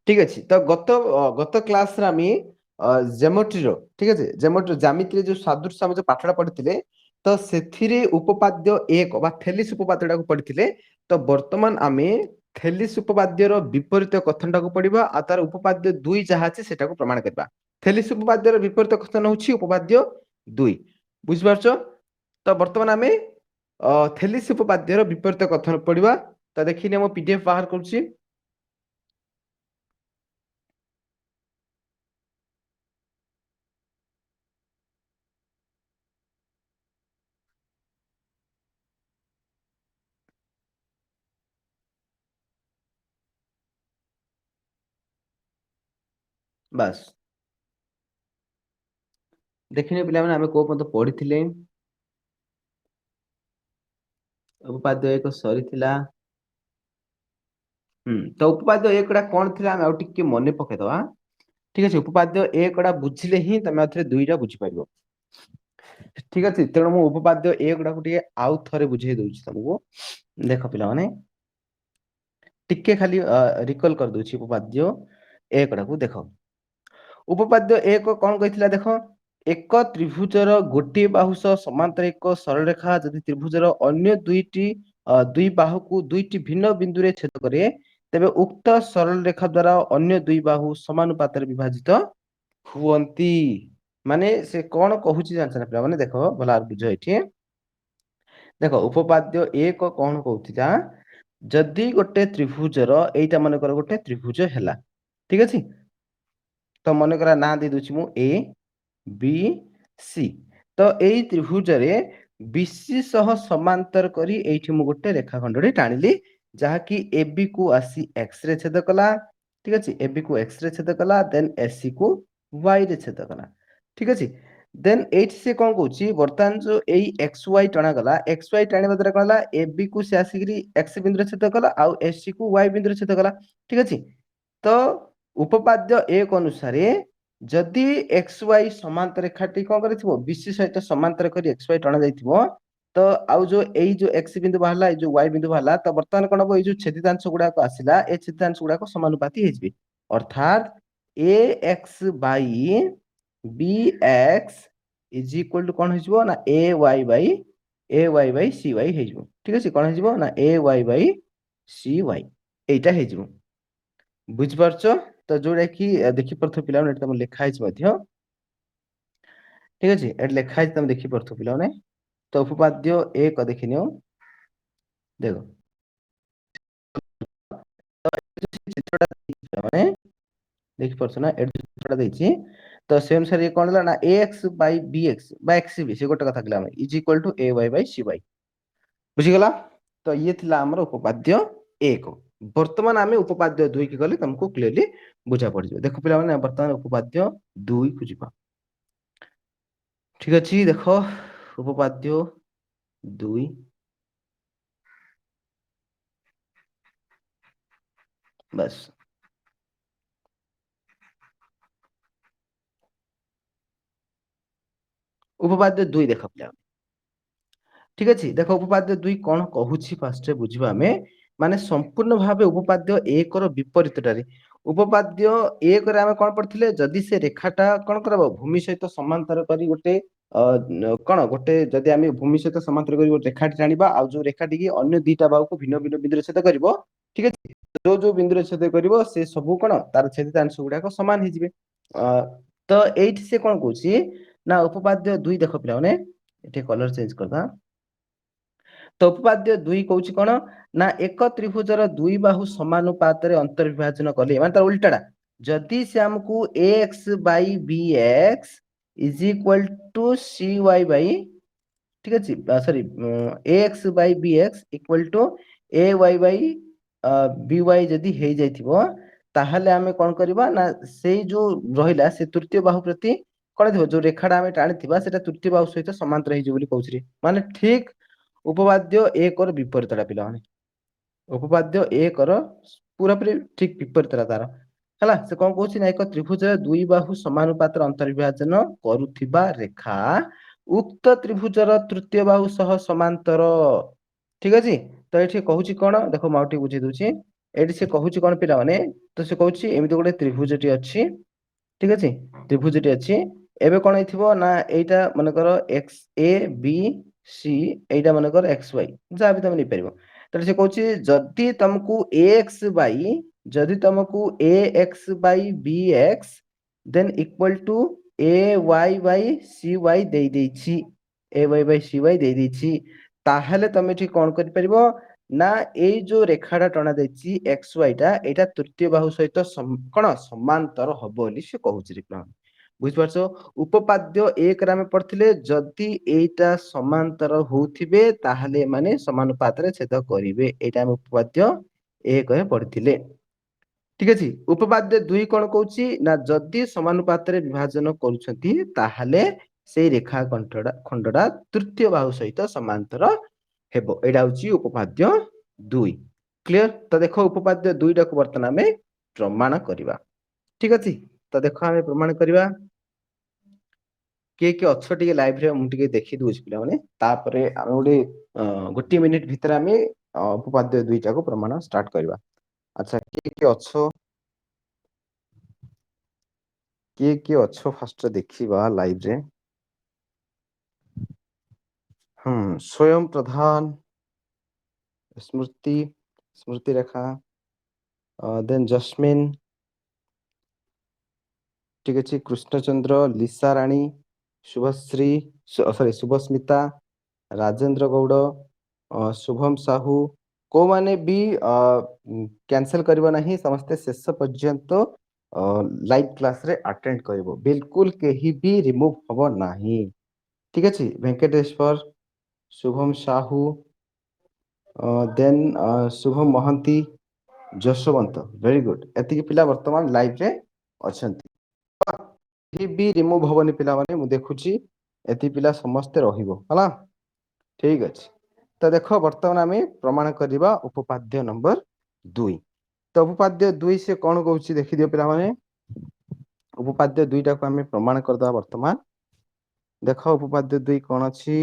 ঠিক আছে তো গত ক্লাসରେ ଆମେ ଜେମେଟ୍ରିର ଠିକ ଅଛି ଜେମେଟ୍ରି ଜ୍ୟାମିତିରେ ଯୋଉ ସାଦୃଶ୍ୟ ଆମେ ଯୋଉ ପାଠଟା ପଢିଥିଲେ ତ ସେଥିରେ ଉପପାଦ୍ୟ 1 ବା ଥେଲିସ୍ ଉପପାଦ୍ୟଟାକୁ ପଢିଥିଲେ ତ ବର୍ତ୍ତମାନ ଆମେ ଥେଲିସ୍ ଉପପାଦ୍ୟର ବିପରୀତ କଥନଟାକୁ ପଢିବା ଆଉ ତାର ଉପପାଦ୍ୟ 2 ଯାହା ଅଛି ସେଟାକୁ ପ୍ରମାଣ କରିବା ଥେଲିସ୍ ଉପପାଦ୍ୟର ବିପରୀତ କଥନ ହେଉଛି ଉପପାଦ୍ୟ 2 ବୁଝିପାରୁଛ ତ ବର୍ତ୍ତମାନ ଆମେ ଥେଲିସ୍ ଉପପାଦ୍ୟର ବିପରୀତ କଥନ ପଢିବା ତ ଦେଖିନି ମୁଁ ପିଡିଏଫ ବାହାର କରୁଛି ବାସ୍ ଦେଖିନେ ପିଲାମାନେ ଆମେ କୋଉ ପର୍ଯ୍ୟନ୍ତ ପଢିଥିଲେ ଉପପାଦ୍ୟ 1 ସରିଥିଲା ତ ଉପପାଦ୍ୟ 1 ଟା କଣ ଥିଲା ଆମେ ଆଉ ଟିକେ ମନେ ପକେଇଦବା ଠିକ ଅଛି ଉପପାଦ୍ୟ 1 ଟା ବୁଝିଲେ ହିଁ ତମେ ଆଉଥରେ 2 ଟା ବୁଝିପାରିବ ଠିକ ଅଛି ତେଣୁ ମୁଁ ଉପପାଦ୍ୟ 1 ଟାକୁ ଟିକେ ଆଉ ଥରେ ବୁଝେଇ ଦଉଛି ତମକୁ ଦେଖ ପିଲାମାନେ ଟିକେ ଖାଲି ରିକଲ କରିଦଉଛି ଉପପାଦ୍ୟ 1 ଟାକୁ ଦେଖ ଉପପାଦ୍ୟ 1 କଣ କହିଥିଲା ଦେଖ ଏକ ତ୍ରିଭୁଜର ଗୋଟିଏ ବାହୁ ସହ ସମାନ୍ତର ଏକ ସରଳରେଖା ଯଦି ତ୍ରିଭୁଜର ଅନ୍ୟ ଦୁଇ ବାହୁକୁ ଦୁଇଟି ଭିନ୍ନ ବିନ୍ଦୁରେ ଛେଦ କରେ ତେବେ ଉକ୍ତ ସରଳ ରେଖା ଦ୍ୱାରା ଅନ୍ୟ ଦୁଇ ବାହୁ ସମାନୁପାତରେ ବିଭାଜିତ ହୁଅନ୍ତି ମାନେ ସେ କଣ କହୁଛି ଜାଣିଛ ନା ପିଲାମାନେ ଦେଖ ଭଲ ଭାବରେ ବୁଝ ଏଠି ଦେଖ ଉପପାଦ୍ୟ 1 କଣ କହୁଥିଲା ଯଦି ଗୋଟେ ତ୍ରିଭୁଜର ଏଇଟା ମନେକର ଗୋଟେ ତ୍ରିଭୁଜ ହେଲା ଠିକ ଅଛି ତ ମନେକର ନାଁ ଦେଇ ଦଉଛି ମୁଁ ଏ বি সি ତ ଏଇ ତ୍ରିଭୁଜରେ ବିସି ସହ ସମାନ୍ତର କରି ଏଇଠି ମୁଁ ଗୋଟେ ରେଖାଖଣ୍ଡଟେ ଟାଣିଲି ଯାହାକି এবি କୁ ଆସି ଏକ୍ସ ରେ ଛେଦ କଲା ଠିକ ଅଛି এবି କୁ ଏକ୍ସ ରେ ଛେଦ କଲା ଦେନ୍ ଏସି କୁ ୱାଇ ରେ ଛେଦ କଲା ଠିକ ଅଛି ଦେନ୍ ଏଇଠି ସେ କଣ କହୁଛି ବର୍ତ୍ତମାନ ଯୋଉ ଏଇ ଏକ୍ସ ୱାଇ ଟଣାଗଲା ଏକ୍ସ ୱାଇ ଟାଣିବା ଦ୍ୱାରା କଣ ହେଲା এবି କୁ ସେ ଆସିକିରି ଏକ୍ସ ବିନ୍ଦୁରେ ଛେଦ କଲା ଆଉ ଏସି କୁ ୱାଇ ବିନ୍ଦୁରେ ଛେଦ କଲା ଠିକ ଅଛି ତ ଉପପାଦ୍ୟ 1 ଅନୁସାରେ ଯଦି ଏକ୍ସ ୱାଇ ସମାନ୍ତର ରେଖାଟି କଣ କରିଥିବ ବିସି ସହିତ ସମାନ୍ତର କରି ଏକ୍ସ ୱାଇ ଟଣା ଯାଇଥିବ ତ ଆଉ ଯୋଉ ଏଇ ଯୋଉ ଏକ୍ସ ବିନ୍ଦୁ ବାହାରିଲା ଏଇ ଯୋଉ ୱାଇ ବିନ୍ଦୁ ବାହାରିଲା ତ ବର୍ତ୍ତମାନ କଣ ହବ ଏଇ ଯୋଉ ଛେଦିତାଂଶ ଗୁଡାକ ଆସିଲା ଏ ଛେଦିତାଂଶ ଗୁଡାକ ସମାନୁପାତି ହେଇଯିବେ ଅର୍ଥାତ A X by B X is equal to কଣ ହେଇଯିବ ନା A Y by C Y ହେଇଯିବ ଠିକ ଅଛି କଣ ହେଇଯିବ ନା A Y by C Y ଏଇଟା ହେଇଯିବ ବୁଝିପାରୁଛ ତ ଯୋଉଟା କି ଦେଖିପାରୁଥିବ ପିଲାମାନେ ଏଠି ତମର ଲେଖା ହେଇଛି ମଧ୍ୟ ଠିକ ଅଛି ଏଠି ଲେଖା ହେଇଛି ତମେ ଦେଖିପାରୁଥିବ ପିଲାମାନେ ତ ଉପପାଦ୍ୟ 1 ଦେଖିନିଅ ଦେଖ ମାନେ ଦେଖିପାରୁଛ ନା ଏଠି ଚିତ୍ରଟା ଦେଇଛି ତ ସେ ଅନୁସାରେ ଇଏ କଣ ହେଲା ନା ax by bx ବା xb ସେ ଗୋଟେ କଥା କହିଲା ଆମେ is equal two ay by cy ବୁଝିଗଲା ତ ଇଏ ଥିଲା ଆମର ଉପପାଦ୍ୟ 1 ବର୍ତ୍ତମାନ ଆମେ ଉପପାଦ୍ୟ 2 କି ଗଲେ ତମକୁ କ୍ଲିୟରଲି ବୁଝା ପଡିଯିବ ଦେଖ ପିଲାମାନେ ବର୍ତ୍ତମାନ ଉପପାଦ୍ୟ 2 କୁ ଯିବା ଠିକ ଅଛି ଦେଖ ଉପପାଦ୍ୟ 2 ବାସ୍ ଉପପାଦ୍ୟ 2 ଦେଖ ପିଲା ଠିକ ଅଛି ଦେଖ ଉପପାଦ୍ୟ 2 କଣ କହୁଛି ଫାର୍ଷ୍ଟ ବୁଝିବା ଆମେ ମାନେ ସମ୍ପୂର୍ଣ୍ଣ ଭାବେ ଉପପାଦ୍ୟ 1 ର ବିପରୀତଟାରେ ଉପପାଦ୍ୟ 1 ରେ ଆମେ କଣ ପଢିଥିଲେ ଯଦି ସେ ରେଖାଟା କଣ କରବ ଭୂମି ସହିତ ସମାନ୍ତର କରି ଗୋଟେ କଣ ଗୋଟେ ଯଦି ଆମେ ଭୂମି ସହିତ ସମାନ୍ତର କରି ଗୋଟେ ରେଖାଟି ଟାଣିବା ଆଉ ଯୋଉ ରେଖାଟିକି ଅନ୍ୟ ଦିଟା ବାହୁକୁ ଭିନ୍ନ ଭିନ୍ନ ବିନ୍ଦୁରେ ଛେଦ କରିବ ଠିକ ଅଛି ଯୋଉ ଯୋଉ ବିନ୍ଦୁରେ ଛେଦ କରିବ ସେ ସବୁ କଣ ତାର ଛେଦିତାଂଶ ଗୁଡାକ ସମାନ ହେଇଯିବେ ତ ଏଇଠି ସେ କଣ କହୁଛି ନା ଉପପାଦ୍ୟ 2 ଦେଖ ପିଲାମାନେ ଏଠି କଲର ଚେଞ୍ଜ କରିଦବା ତ ଉପପାଦ୍ୟ 2 କହୁଛି କଣ ନା ଏକ ତ୍ରିଭୁଜର ଦୁଇ ବାହୁ ସମାନୁପାତରେ ଅନ୍ତର୍ବିଭାଜନ କଲେ ମାନେ ତାର ଉଲ୍ଟାଟା ଯଦି ସେ ଆମକୁ ax by bx is equal to cy by ঠিক ଅଛି ସରି ax by bx equal to ay by by ଯଦି ହେଇଯାଇଥିବ ତାହେଲେ ଆମେ କଣ କରିବା ନା ସେଇ ଯୋଉ ରହିଲା ସେ ତୃତୀୟ ବାହୁ ପ୍ରତି କଣ ଥିବ ଯୋଉ ରେଖାଟା ଆମେ ଟାଣିଥିବା ସେଟା ତୃତୀୟ ବାହୁ ସହିତ ସମାନ୍ତର ହେଇଯିବ ବୋଲି କହୁଛି ମାନେ ଠିକ ଉପପାଦ୍ୟ 1 ର ବିପରୀତଟା ପିଲାମାନେ ଉପପାଦ୍ୟ 1 ର ପୁରାପୁରି ଠିକ ବିପରୀତଟା ତାର ହେଲା ସେ କଣ କହୁଛି ନା ଏକ ତ୍ରିଭୁଜର ଦୁଇ ବାହୁ ସମାନୁପାତରେ ଅନ୍ତର୍ବିଭାଜନ କରୁଥିବା ରେଖା ଉକ୍ତ ତ୍ରିଭୁଜର ତୃତୀୟ ବାହୁ ସହ ସମାନ୍ତର ଠିକ ଅଛି ତ ଏଠି କହୁଛି କଣ ଦେଖ ମୁଁ ଆଉ ଟିକେ ବୁଝେଇ ଦଉଛି ଏଠି ସେ କହୁଛି କଣ ପିଲାମାନେ, ତ ସେ କହୁଛି ଏମିତି ଗୋଟେ ତ୍ରିଭୁଜଟି ଅଛି, ଠିକ ଅଛି, ତ୍ରିଭୁଜଟି ଅଛି। ଏବେ କଣ ହେଇଥିବ ନା ଏଇଟା ମନେକର ଏକ୍ସ ଏ ବି ସି, ଏଇଟା ମନେକର ଏକ୍ସ ୱାଇ, ଯାହା ବି ତମେ ନେଇପାରିବ। ତାହେଲେ ସେ କହୁଛି ଯଦି ତମକୁ ଯଦି ତମକୁ A X by B X then equal to A Y by C Y ଦେଇଛି, A Y by C Y ଦେଇଛି, ତାହେଲେ ତମେ ଏଠି କଣ କରିପାରିବ ନା ଏଇ ଯୋଉ ରେଖାଟା ଟଣା ଯାଇଛି ଏକ୍ସ ୱାଇ ଟା, ଏଇଟା ତୃତୀୟ ବାହୁ ସହିତ କଣ ସମାନ୍ତର ହବ ବୋଲି ସେ କହୁଛି। ବୁଝିପାରୁଛ? ଉପପାଦ୍ୟ 1 ରେ ଆମେ ପଢିଥିଲେ ଯଦି ଏଇଟା ସମାନ୍ତର ହଉଥିବେ ତାହେଲେ ଏମାନେ ସମାନୁପାତରେ ଛେଦ କରିବେ, ଏଇଟା ଆମେ ଉପପାଦ୍ୟ 1 ରେ ପଢିଥିଲେ। ଠିକ ଅଛି। ଉପପାଦ୍ୟ 2 କଣ କହୁଛି ନା ଯଦି ସମାନୁପାତରେ ବିଭାଜନ କରୁଛନ୍ତି ତାହେଲେ ସେଇ ରେଖା ଖଣ୍ଡଟା ତୃତୀୟ ବାହୁ ସହିତ ସମାନ୍ତର ହେବ, ଏଇଟା ହଉଛି ଉପପାଦ୍ୟ 2। କ୍ଲିୟର? ତ ଦେଖ ଉପପାଦ୍ୟ 2 ଟାକୁ ବର୍ତ୍ତମାନ ଆମେ ପ୍ରମାଣ କରିବା। ଠିକ ଅଛି, ତ ଦେଖ ଆମେ ପ୍ରମାଣ କରିବା। କିଏ କିଏ ଅଛ ଟିକେ ଲାଇଭରେ ମୁଁ ଟିକେ ଦେଖି ଦଉଛି ପିଲାମାନେ, ତାପରେ ଆମେ ଗୋଟିଏ ମିନିଟ ଭିତରେ ଆମେ ଉପପାଦ୍ୟ 2 ଟାକୁ ପ୍ରମାଣ ଷ୍ଟାର୍ଟ କରିବା। ଆଚ୍ଛା କିଏ କିଏ ଅଛ, ଫାଷ୍ଟ ଦେଖିବା ଲାଇଭରେ। ସ୍ୱୟଂ ପ୍ରଧାନ, ସ୍ମୃତି ରେଖା, ଦେନ୍ ଜସ୍ମିନ, ଠିକ ଅଛି, କୃଷ୍ଣଚନ୍ଦ୍ର, ଲିସା ରାଣୀ, ଶୁଭସ୍ମିତା, ରାଜେନ୍ଦ୍ର ଗୌଡ଼, ଶୁଭମ ସାହୁ, କୋଉମାନେ ବି କ୍ୟାନସେଲ କରିବ ନାହିଁ, ସମସ୍ତେ ଶେଷ ପର୍ଯ୍ୟନ୍ତ ଲାଇଭ କ୍ଲାସରେ ଆଟେଣ୍ଡ କରିବ, ବିଲକୁଲ କେହି ବି ରିମୁଭ ହବ ନାହିଁ। ଠିକ ଅଛି, ଭେଙ୍କଟେଶ୍ୱର, ଶୁଭମ ସାହୁ, ଦେନ୍ ଶୁଭମ ମହାନ୍ତି, ଯଶୋବନ୍ତ, ଭେରି ଗୁଡ, ଏତିକି ପିଲା ବର୍ତ୍ତମାନ ଲାଇଭରେ ଅଛନ୍ତି। ବି ରିମୁଭ ହବନି ପିଲାମାନେ, ମୁଁ ଦେଖୁଛି ଏତିକି ପିଲା ସମସ୍ତେ ରହିବ ହେଲା। ଠିକ ଅଛି, ତ ଦେଖ ବର୍ତ୍ତମାନ ଆମେ ପ୍ରମାଣ କରିବା ଉପପାଦ୍ୟ ନମ୍ବର 2। ତ ଉପପାଦ୍ୟ 2 ସେ କଣ କହୁଛି ଦେଖିଦିଅ ପିଲାମାନେ। ଉପପାଦ୍ୟ 2 ଟାକୁ ଆମେ ପ୍ରମାଣ କରିଦବା ବର୍ତ୍ତମାନ। ଦେଖ ଉପପାଦ୍ୟ 2 କଣ ଅଛି।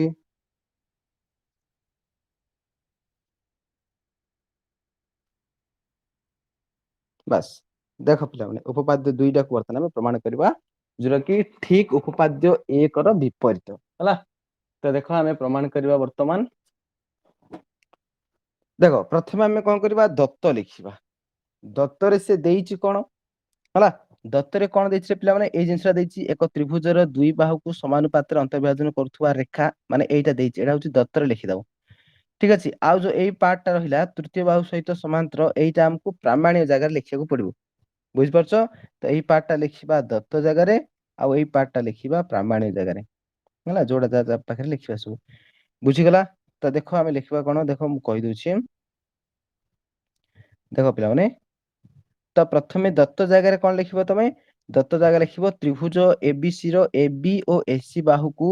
ବାସ୍ ଦେଖ ପିଲାମାନେ, ଉପପାଦ୍ୟ 2 ଟାକୁ ବର୍ତ୍ତମାନ ଆମେ ପ୍ରମାଣ କରିବା, ଯୋଉଟା କି ଠିକ ଉପପାଦ୍ୟ 1 ର ବିପରୀତ ହେଲା। ତ ଦେଖ ଆମେ ପ୍ରମାଣ କରିବା ବର୍ତ୍ତମାନ। ଦେଖ ପ୍ରଥମେ ଆମେ କଣ କରିବା, ଦତ୍ତ ଲେଖିବା। ଦତ୍ତରେ ସେ ଦେଇଛି କଣ ହେଲା, ଦତ୍ତରେ କଣ ଦେଇଛି ପିଲାମାନେ, ଏଇ ଜିନିଷଟା ଦେଇଛି, ଏକ ତ୍ରିଭୁଜର ଦୁଇ ବାହୁକୁ ସମାନୁପାତରେ ଅନ୍ତର୍ବିଭାଜନ କରୁଥିବା ରେଖା, ମାନେ ଏଇଟା ଦେଇଛି, ଏଇଟା ହଉଛି ଦତ୍ତରେ ଲେଖିଦବ। ଠିକ ଅଛି, ଆଉ ଯୋଉ ଏଇ ପାର୍ଟଟା ରହିଲା ତୃତୀୟ ବାହୁ ସହିତ ସମାନ୍ତର, ଏଇଟା ଆମକୁ ପ୍ରାମାଣ୍ୟ ଜାଗାରେ ଲେଖିବାକୁ ପଡିବ। ବୁଝିପାରୁଛ? ତ ଏଇ ପାର୍ଟଟା ଲେଖିବା ଦତ୍ତ ଜାଗାରେ, ଆଉ ଏଇ ପାର୍ଟଟା ଲେଖିବା ପ୍ରାମାଣ୍ୟ ଜାଗାରେ ହେଲା, ଯୋଉଟା ଯାହା ପାଖରେ ଲେଖିବା ସବୁ। ବୁଝିଗଲା? ତ ଦେଖ ଆମେ ଲେଖିବା କଣ, ଦେଖ ମୁଁ କହିଦଉଛି। ଦେଖ ପିଲାମାନେ, ତ ପ୍ରଥମେ ଦତ୍ତ ଜାଗାରେ କଣ ଲେଖିବ ତମେ, ଦତ୍ତ ଜାଗାରେ ଲେଖିବ ତ୍ରିଭୁଜ ଏବିସି ର এবି ଓ ଏସି ବାହୁକୁ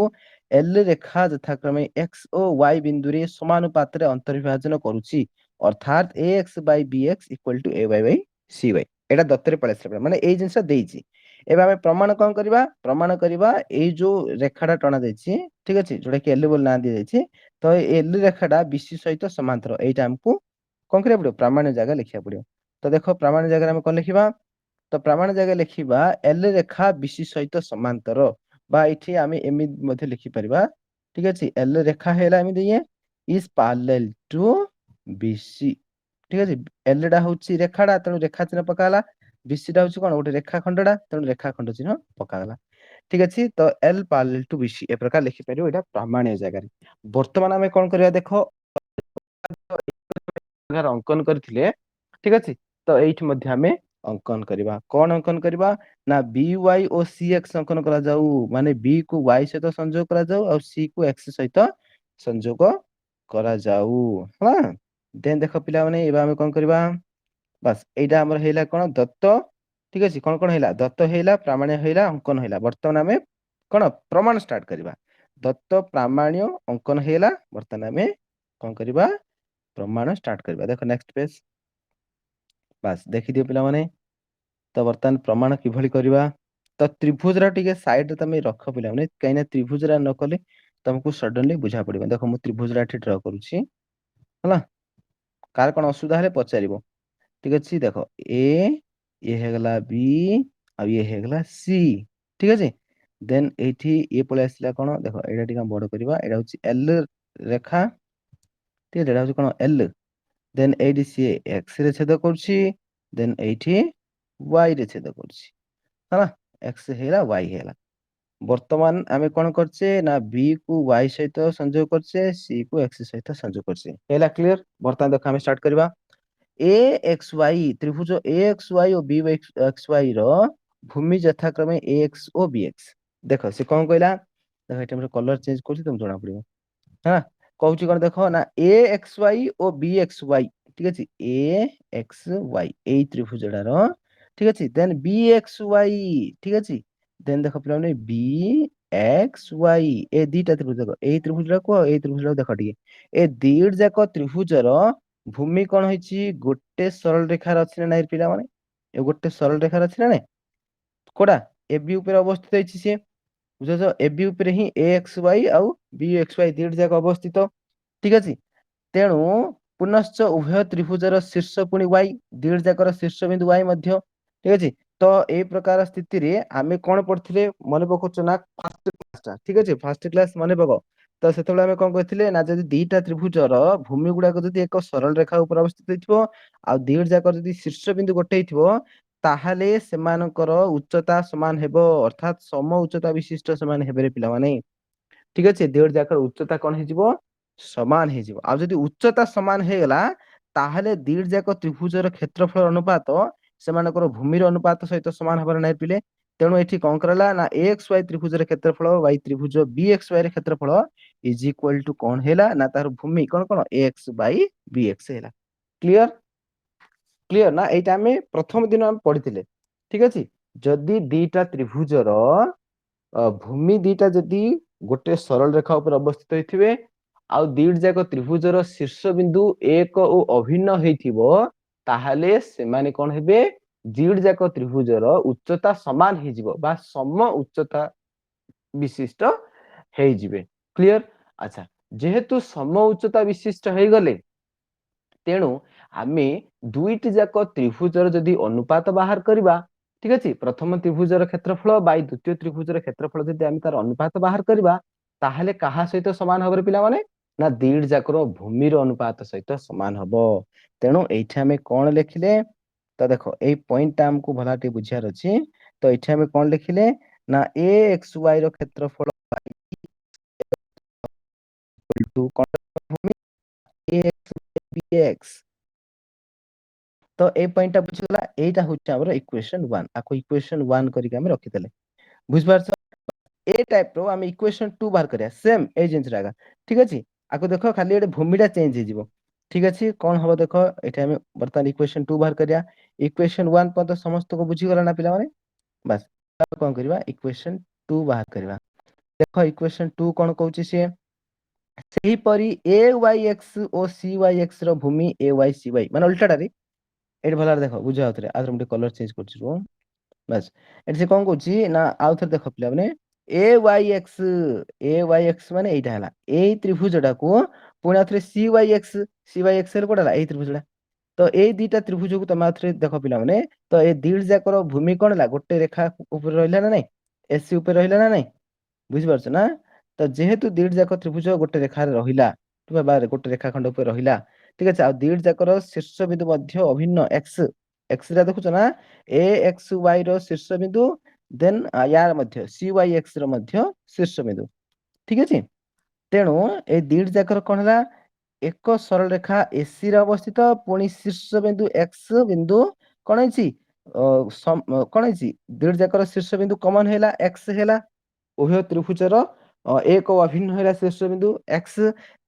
ଏଲ ରେଖା ଯଥାକ୍ରମେ ଏକ୍ସ ଓ ୱାଇ ବିନ୍ଦୁରେ ସମାନୁପାତରେ ଅନ୍ତର୍ବିଭାଜନ କରୁଛି, ଅର୍ଥାତ A X by B X equal to A Y by C Y. ଏଇଟା ଦତ୍ତରେ ପଳେଇ ଆସିଲା, ମାନେ ଏଇ ଜିନିଷ ଦେଇଛି। ଏବେ ଆମେ ପ୍ରମାଣ କଣ କରିବା, ପ୍ରମାଣ କରିବା ଏଇ ଯୋଉ ରେଖାଟା ଟଣା ଯାଇଛି, ଠିକ ଅଛି, ଯୋଉଟା କି ଏଲ ବୋଲି ନାଁ ଦିଆଯାଇଛି, ତ ଏଇ ଏଲ ରେଖାଟା ବିସି ସହିତ ସମାନ୍ତର, ଏଇଟା ଆମକୁ କଣ କରିବାକୁ ପଡିବ, ପ୍ରାମାଣ୍ୟ ଜାଗା ଲେଖିବାକୁ ପଡିବ। ତ ଦେଖ ପ୍ରାମାଣ୍ୟ ଜାଗାରେ ଆମେ କଣ ଲେଖିବା, ତ ପ୍ରାମାଣ୍ୟ ଜାଗା ଲେଖିବା ଏଲ ରେଖା ବିସି ସହିତ ସମାନ୍ତର, ବା ଏଠି ଆମେ ଏମିତି ମଧ୍ୟ ଲେଖିପାରିବା। ଠିକ ଅଛି, ଏଲ ରେଖା ହେଲା ଏମିତି ଇଜ ପାରାଲେଲ ଟୁ ବିସି। ଠିକ ଅଛି, ଏଲ ଟା ହଉଛି ରେଖାଟା, ତେଣୁ ରେଖା ଚିହ୍ନ ପକା ହେଲା। ବିସି ଟା ହଉଛି କଣ, ଗୋଟେ ରେଖା ଖଣ୍ଡଟା, ତେଣୁ ରେଖା ଖଣ୍ଡ ଚିହ୍ନ ପକାଗଲା। ଠିକ ଅଛି, ତ ଏଲ ପାରାଲେଲ ଟୁ ବିସି ଏ ପ୍ରକାର ଲେଖିପାରିବ, ଏଇଟା ପ୍ରାମାଣ୍ୟ ଜାଗାରେ। ବର୍ତ୍ତମାନ ଆମେ କଣ କରିବା ଦେଖ, ଅଙ୍କନ କରିଥିଲେ, ଠିକ ଅଛି, ତ ଏଇଠି ମଧ୍ୟ ଆମେ ଅଙ୍କନ କରିବା। କଣ ଅଙ୍କନ କରିବା ନା ବି ୱାଇ ଓ ସି ଏକ୍ସ ଅଙ୍କନ କରାଯାଉ, ମାନେ ବି କୁ ୱାଇ ସହିତ ସଂଯୋଗ କରାଯାଉ, ଆଉ ସି କୁ ଏକ୍ସ ସହିତ ସଂଯୋଗ କରାଯାଉ ହେଲା। ଦେନ୍ ଦେଖ ପିଲାମାନେ, ଏବେ ଆମେ କଣ କରିବା, ବାସ୍ ଏଇଟା ଆମର ହେଇଲା କଣ, ଦତ୍ତ। ଠିକ ଅଛି, କଣ କଣ ହେଲା, ଦତ୍ତ ହେଇଲା, ପ୍ରାମାଣ୍ୟ ହେଇଲା, ଅଙ୍କନ ହେଇଲା। ବର୍ତ୍ତମାନ ଆମେ କଣ ପ୍ରମାଣ ଷ୍ଟାର୍ଟ କରିବା। ଦତ୍ତ ପ୍ରାମାଣ୍ୟ ଅଙ୍କନ ହେଇଗଲା, ବର୍ତ୍ତମାନ ଆମେ କଣ କରିବା, ପ୍ରମାଣ ଷ୍ଟାର୍ଟ କରିବା। ଦେଖ ନେକ୍ସଟ ପେଜ, ବାସ୍ ଦେଖିଦିଅ ପିଲାମାନେ। ତ ବର୍ତ୍ତମାନ ପ୍ରମାଣ କିଭଳି କରିବା, ତ ତ୍ରିଭୁଜର ଟିକେ ସାଇଡରେ ତମେ ରଖ ପିଲାମାନେ, କାହିଁକିନା ତ୍ରିଭୁଜରା ନ କଲେ ତମକୁ ସଡନଲି ବୁଝା ପଡିବ। ଦେଖ ମୁଁ ତ୍ରିଭୁଜରା ଏଠି ଡ୍ର କରୁଛି ହେଲା, କାହାର କଣ ଅସୁବିଧା ହେଲେ ପଚାରିବ। ठीक अच्छे देख ए ये हेगला बी आ ये हेगला सी ठीक अच्छे देन एठी ये पळे आसला कोन देखो एटा टिका बड़ करबा एटा होची एल रेखा ठीक है एटा होची कोन एल देन एडी सी एक्स रे छेद करछि देन एठी वाई रे छेद करछि हला एक्स हेला वाई हेला वर्तमान आमे कोन करछे ना बी को वाई सहित संयोग करछे सी को एक्स सहित संयोग करछे हेला क्लियर वर्तमान देखो आमे स्टार्ट करबा ए एक्स वाई त्रिभुज ए एक्स वाई और बी एक्स वाई रो भूमि यथाक्रमे ए एक्स और बी एक्स देखो से कौन कहला देखो एटा कलर चेंज करछि तुम जणा पड़िबो हाँ कहूची कौन देखो ना ए एक्स वाई और बी एक्स वाई ठीक अछि ए एक्स वाई ए त्रिभुजडार ठीक अछि देन बी एक्स वाई ठीक अछि देन देखो पिलाने बी एक्स वाई ए दीटा त्रिभुज देखो ए त्रिभुजडा को ए त्रिभुजडा देखो ଟିକେ ए दीड जाक त्रिभुजर भूमि कौन होइछि गोटे सरल रेखार अछि ना नाही पिला माने ए गोटे सरल रेखार अछि ना नाही कोडा ए बी ऊपर अवस्थित होइछि से बुझछ ए बी ऊपर ही ए एक्स वाई आउ बी एक्स वाई दीड जाक अवस्थित ठीक अछि तेणु पुनश्च उभय त्रिभुजर शीर्ष पुणी वाई दीड जाकर शीर्ष बिंदु वाई मध्य ठीक अछि तो ए प्रकार स्थिति रे आमे कोन पढथिले मने पकोछ ना फर्स्ट क्लास ठीक अछि फर्स्ट क्लास मने पको तो सेतबेला आमे कोन कहथिले ना जदि दीटा त्रिभुजर भूमि गुडा को जदि एक सरल रेखा ऊपर अवस्थित हेतिबो आ दीड जाकर जदि शीर्ष बिंदु गोटे हेतिबो ताहाले सेमानकर उच्चता समान हेबो अर्थात सम उच्चता विशिष्ट समान हेबे रे पिला माने ठीक अछि दीड जाकर उच्चता कोन हेजिबो समान हेजिबो आ जदि उच्चता समान हेगला ताहाले दीड जाक त्रिभुजर क्षेत्रफल अनुपात सेमानकर भूमिर अनुपात सहित समान हबर नाही पिले तेणु एठी कोन करला ना एक्स वाई त्रिभुजर क्षेत्रफल वाई त्रिभुज बी एक्स वाई रे क्षेत्रफल इज इक्वल टू कोन हेला ना तार भूमि कोन कोन एक्स बाई बी एक्स हेला क्लियर क्लियर ना एटा हमें प्रथम दिन हम पढिथिले ठीक अछि जदि दीटा त्रिभुजर भूमि दीटा जदि गोटे सरल रेखा ऊपर अवस्थित होइथिबे आउ दीड जाक त्रिभुजर शीर्ष बिंदु एक ओ अभिन्न हेइथिबो ताहाले सेमाने कोन हेबे दीड जाक त्रिभुजर उच्चता समान हेजिबो बा सम उच्चता विशिष्ट हेजिबे क्लियर अच्छा जेहेतु सम उच्चता विशिष्ट हे गले तेणु आमे दुईटी जाक त्रिभुजर जदि अनुपात बाहर करबा ठीक अछि प्रथम त्रिभुजर क्षेत्रफल बाई द्वितीय त्रिभुजर क्षेत्रफल जदि आमे तार अनुपात बाहर करबा ताहाले कहा सहित समान हबरे पिला माने ना दीड जाकर भूमिर अनुपात सहित समान हबो तेणु एठी आमे कोन लेखिले तो देखो एई पॉइंट हमको भलाटी बुझियार अछि तो एठी आमे कोन लिखिले ना ए एक्स वाई रो क्षेत्रफल टू भूमि ए एक्स बी एक्स तो ए पॉइंट बुझिगला एटा होछ हमर इक्वेशन 1 आको इक्वेशन 1 करिक हम रखितले बुझ पारछ ए टाइप रो हम इक्वेशन 2 बाहर करिया सेम ए जिंस रागा ठीक अछि आको देखो खाली एटे भूमिटा चेंज हे जिवो ठीक अछि कोन हबो देखो एटा हम बर्तन इक्वेशन 2 बाहर करिया इक्वेशन 1 पर तो समस्त को बुझी गला ना पिला माने बस अब कोन करबा इक्वेशन 2 बाहर करबा देखो इक्वेशन 2 कोन कहउची से सही परी ए वाई एक्स ओ सी वाई एक्स रो भूमि ए वाई सी वाई माने उल्टाटा रे एट भलार देखो बुझा होतरे आथर मते कलर चेंज करछि रो बस एट से कोन कहउची ना आउथर देखो पिला माने ए वाई एक्स माने एटा हला ए त्रिभुजडा को पुणी आथरे सी वाई एक्स रे कोडा ए त्रिभुजडा तो ए दीटा त्रिभुज को तमे आथरे देखो पिला माने तो ए दीड जाकर भूमि कोन ला गोटे रेखा ऊपर रहला ना नहीं एसी ऊपर रहला ना नहीं बुझि पारछ ना तो जेहेतु दीड जाक त्रिभुज गोटे रेखा रहिला तुबा बारे गोटे रेखा खंड ऊपर रहिला ठीक अछि आ दीड जाकर शीर्ष बिंदु मध्य अभिन्न एक्स एक्स रा देखुछ ना ए एक्स वाई रो शीर्ष बिंदु देन यार मध्य सी वाई एक्स रो मध्य शीर्ष बिंदु ठीक अछि तेणु ए दीड जाकर कोन हला एक सरल रेखा एसी रे अवस्थित पुणी शीर्ष बिंदु एक्स बिंदु कोन अछि कोन अछि दीड जाकर शीर्ष बिंदु कॉमन हेला एक्स हेला उभय त्रिभुजर एक अभिन्न हेला शीर्ष बिंदु एक्स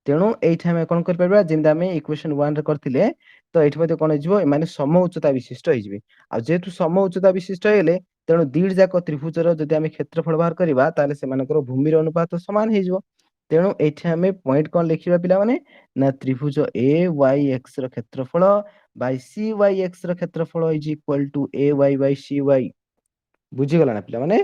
तेणु एठी हम कोन कर परबा जेंदा हम इक्वेशन 1 रे करथिले तो एठी मध्ये कोन हिजबो माने सम उच्चता विशिष्ट हिजबे आ जेतु सम उच्चता विशिष्ट हेले तेणु दीड जाक त्रिभुजर जदि हम क्षेत्रफल बाहर करबा ताले सेमानकर भूमिर अनुपात समान हिजबो तेणु एठी हम पॉइंट कोन लिखिबा पिला माने ना त्रिभुज ए वाई एक्स रो क्षेत्रफल बाय सी वाई एक्स रो क्षेत्रफल is equal to A Y by C Y बुझी गला ना पिला माने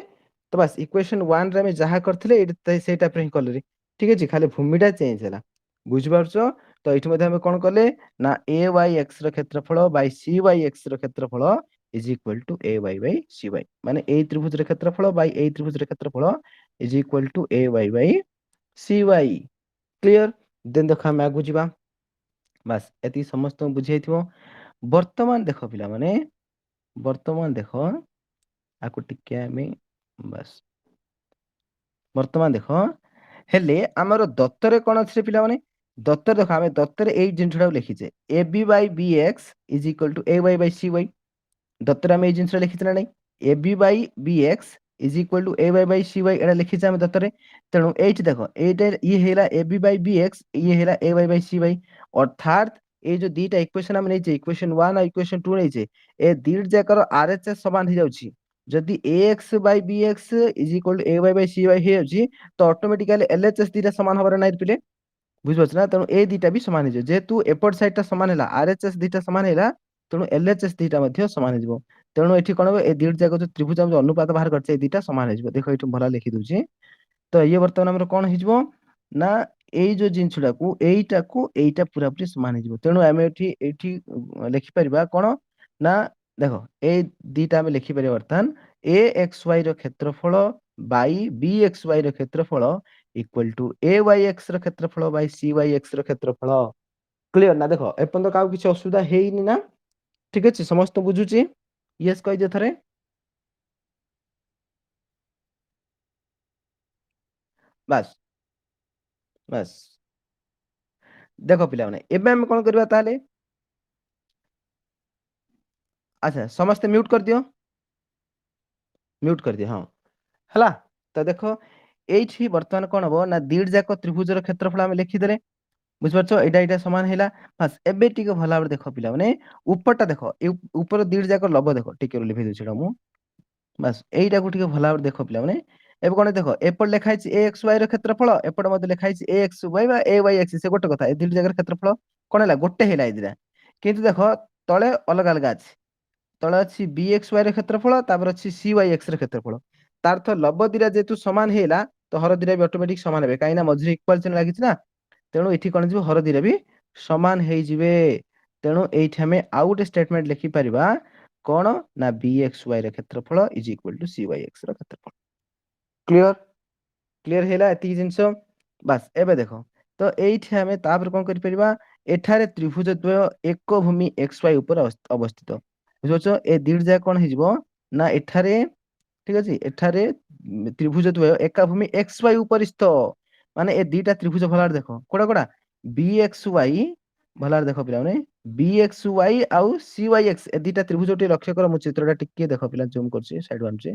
तो बस इक्वेशन 1 रे हम जहा करथिले सेटा पे ही कलरे ठीक अछि खाली भूमिटा चेंज हैला बुझ पारछो ତ ଏଇଠି ମଧ୍ୟ ଆମେ କଣ କଲେ ନା ଏ ୱାଇ ଏକ୍ସ ର କ୍ଷେତ୍ରଫଳ ବାଇ ସି ୱାଇ ଏକ୍ସ ର କ୍ଷେତ୍ରଫଳ is equal to A Y by C Y, ମାନେ ଏଇ ତ୍ରିଭୁଜର କ୍ଷେତ୍ରଫଳ ବାଇ ଏଇ ତ୍ରିଭୁଜର କ୍ଷେତ୍ରଫଳ is equal to A Y by C Y. Clear? Then ଦେଖ ଆମେ ଆଗକୁ ଯିବା। ବାସ୍ ଏତିକି ସମସ୍ତଙ୍କୁ ବୁଝିଯାଇଥିବ। ବର୍ତ୍ତମାନ ଦେଖ ପିଲାମାନେ, ବର୍ତ୍ତମାନ ଦେଖ ଆକୁ ଟିକେ ଆମେ ବାସ୍ ବର୍ତ୍ତମାନ ଦେଖ, ହେଲେ ଆମର ଦତ୍ତରେ କଣ ଅଛି ପିଲାମାନେ? ଦତ୍ତରେ ଦେଖ, ଆମେ ଦତ୍ତରେ ଏଇ ଜିନିଷଟାକୁ ଲେଖିଛେ A B by B X is equal to A Y by C Y. ଦତ୍ତରେ ଆମେ ଏଇ ଜିନିଷଟା ଲେଖିଛେ ନା ନାଇଁ? A B by B X is equal to A Y by C Y, ଏଇଟା ଲେଖିଛେ ଆମେ ଦତ୍ତରେ। ତେଣୁ ଏଇଠି ଦେଖ, ଏଇଟା ଇଏ ହେଲା ଏ ବି ବାଇ ବି ଏକ୍ସ, ଇଏ ହେଲା ଏ ୱାଇ ବାଇ ସି ୱାଇ। ଅର୍ଥାତ୍ ଏଇ ଯୋଉ ଦିଟା ଇକ୍ୱେସନ ଆମେ ନେଇଛେ, ଇକ୍ୱେସନ 1 ଆଉ ଇକ୍ୱେସନ 2 ନେଇଛେ, ଏ ଦିଟା ଯାକର ଆରଏଚଏସ୍ ସମାନ ହେଇଯାଉଛି। ଯଦି A X by B X is equal to A Y by C Y ହେଇଯାଉଛି, ତ ଅଟୋମେଟିକାଲି ଏଲଏଚଏସ୍ ଦିଟା ସମାନ ହବାର ନାହିଁ ପିଲେ। ବୁଝିପାରୁଛ ନା? ତେଣୁ ଏ ଦିଟା ବି ସମାନ ହେଇଯିବ। ଯେହେତୁ ଏପଟ ସାଇଡ ଟା ସମାନ ହେଲା, ଆରଏଚଏସ୍ ଦିଟା ସମାନ ହେଲା, ତେଣୁ ଏଲଏଚଏସ୍ ଦିଟା ମଧ୍ୟ ସମାନ ହେଇଯିବ। ତେଣୁ ଏଠି କଣ ହବ, ଏ ଦିଟା ଯାକ ଯୋଉ ତ୍ରିଭୁଜ ଆମେ ଯୋଉ ଅନୁପାତ ବାହାର କରିଛେ, ଏ ଦିଟା ସମାନ ହେଇଯିବ। ଦେଖ ଏଇଠି ଭଲ ଲେଖି ଦଉଛି। ତ ଇଏ ବର୍ତ୍ତମାନ ଆମର କଣ ହେଇଯିବ ନା, ଏଇ ଯୋଉ ଜିନିଷଟାକୁ ଏଇଟାକୁ ଏଇଟା ପୁରାପୁରି ସମାନ ହେଇଯିବ। ତେଣୁ ଆମେ ଏଠି ଏଇଠି ଲେଖିପାରିବା କଣ ନା, ଦେଖ ଏଇ ଦିଟା ଆମେ ଲେଖିପାରିବା ବର୍ତ୍ତମାନ ଏ ଏକ୍ସ ୱାଇ ର କ୍ଷେତ୍ରଫଳ ବାଇ ବି ଏକ୍ସ ୱାଇ ର କ୍ଷେତ୍ରଫଳ equal to A Y X ର କ୍ଷେତ୍ରଫଳ ବାଇ ସି ୱାଇ ଏକ୍ସ ର କ୍ଷେତ୍ରଫଳ। କ୍ଲିୟର ନା? ଦେଖ ଏପର୍ଯ୍ୟନ୍ତ କାହାକୁ କିଛି ଅସୁବିଧା ହେଇନି ନା? ଠିକ ଅଛି, ସମସ୍ତ ବୁଝୁଛି? ୟେସ୍ କହିଦିଅ ଥରେ। ବାସ୍ ବାସ୍। ଦେଖ ପିଲାମାନେ, ଏବେ ଆମେ କଣ କରିବା ତାହେଲେ? ଆଚ୍ଛା ସମସ୍ତେ ମ୍ୟୁଟ କରିଦିଅ, ମ୍ୟୁଟ କରିଦିଅ। ହଁ ହେଲା। ତ ଦେଖ ଏଇଠି ବର୍ତ୍ତମାନ କଣ ହବ ନା, ଦିଟା ଯାକ ତ୍ରିଭୁଜର କ୍ଷେତ୍ରଫଳ ଆମେ ଲେଖିଦେଲେ। ବୁଝିପାରୁଛ? ଏଇଟା ଏଇଟା ସମାନ ହେଲା। ବାସ୍ ଏବେ ଟିକେ ଭଲ ଭାବରେ ଦେଖ ପିଲାମାନେ, ଉପରଟା ଦେଖ, ଏଇ ଉପର ଦିଟା ଯାକ ଲବ ଦେଖ, ଟିକେ ଲିଭେଇ ଦଉଛି ଏଇଟା ମୁଁ। ବାସ୍ ଏଇଟାକୁ ଟିକେ ଭଲ ଭାବରେ ଦେଖ ପିଲାମାନେ। ଏବେ କଣ ଦେଖ, ଏପଟେ ଲେଖା ହେଇଛି ଏ ଏକ୍ସ ୱାଇ ର କ୍ଷେତ୍ରଫଳ, ଏପଟେ ମଧ୍ୟ ଲେଖା ହେଇଛି ଏ ଏକ୍ସ ୱାଇ ବା ଏ ୱାଇ ଏକ୍ସ, ସେ ଗୋଟେ କଥା। ଏ ଦିଟା ଜାଗାର କ୍ଷେତ୍ରଫଳ କଣ ହେଲା, ଗୋଟେ ହେଲା ଏଇ ଦିଟା। କିନ୍ତୁ ଦେଖ ତଳେ ଅଲଗା ଅଲଗା ଅଛି। ତଳେ ଅଛି ବି ଏକ୍ସ ୱାଇ ର କ୍ଷେତ୍ରଫଳ, ତାପରେ ଅଛି ସି ୱାଇ ଏକ୍ସ ର କ୍ଷେତ୍ରଫଳ। ତାର ଅର୍ଥ ଲବ ଦିଟା ଯେହେତୁ ସମାନ ହେଇଗଲା, ତ ହର ଦିଟା ବି ଅଟୋମେଟିକ ସମାନ ହେବେ, କାହିଁକି ନା ମଝିରେ ଇକ୍ୱାଲ ଚିହ୍ନ ଲାଗିଛି ନା। ତେଣୁ ଏଠି କଣ ଯିବ, ହର ଦିଟା ବି ସମାନ ହେଇଯିବେ। ତେଣୁ ଏଇଠି ଆମେ ଆଉ ଗୋଟେ ଷ୍ଟେଟମେଣ୍ଟ ଲେଖିପାରିବା କଣ ନା, ବି ଏକ୍ସ ୱାଇ ର କ୍ଷେତ୍ରଫଳ is equal to C Y X ର କ୍ଷେତ୍ରଫଳ। କ୍ଲିୟର? କ୍ଲିୟର ହେଲା ଏତିକି ଜିନିଷ? ବାସ୍ ଏବେ ଦେଖ, ତ ଏଇଠି ଆମେ ତାପରେ କଣ କରିପାରିବା, ଏଠାରେ ତ୍ରିଭୁଜ ଦ୍ୱୟ ଏକ ଭୂମି ଏକ୍ସ ୱାଇ ଉପରେ ଅବସ୍ଥିତ। ବୁଝିପାରୁଛ? ଏ ଦିଟା ଯାକ କଣ ହେଇଯିବ ନା, ଏଠାରେ ଠିକ ଅଛି, ଏଠାରେ ତ୍ରିଭୁଜ ଦ୍ୱୟ ଏକା ଭୂମି ଏକ୍ସ ୱାଇ ଉପରିସ୍ଥ। ମାନେ ଏ ଦିଟା ତ୍ରିଭୁଜ ଭଲ ଭାବରେ ଦେଖ, କୋଉଟା କୋଉଟା, ବି ଏକ୍ସ ୱାଇ, ଭଲ ଭାବରେ ଦେଖ ପିଲାମାନେ, ବି ଏକ୍ସ ୱାଇ ଆଉ ସି ୱାଇ ଏକ୍ସ, ଏ ଦିଟା ତ୍ରିଭୁଜ ଟିକେ ଲକ୍ଷ୍ୟ କର। ମୁଁ ଚିତ୍ରଟା ଟିକେ ଦେଖ ପିଲା, ଜୁମ କରୁଛି, ସାଇଡ ଆଣୁଛି।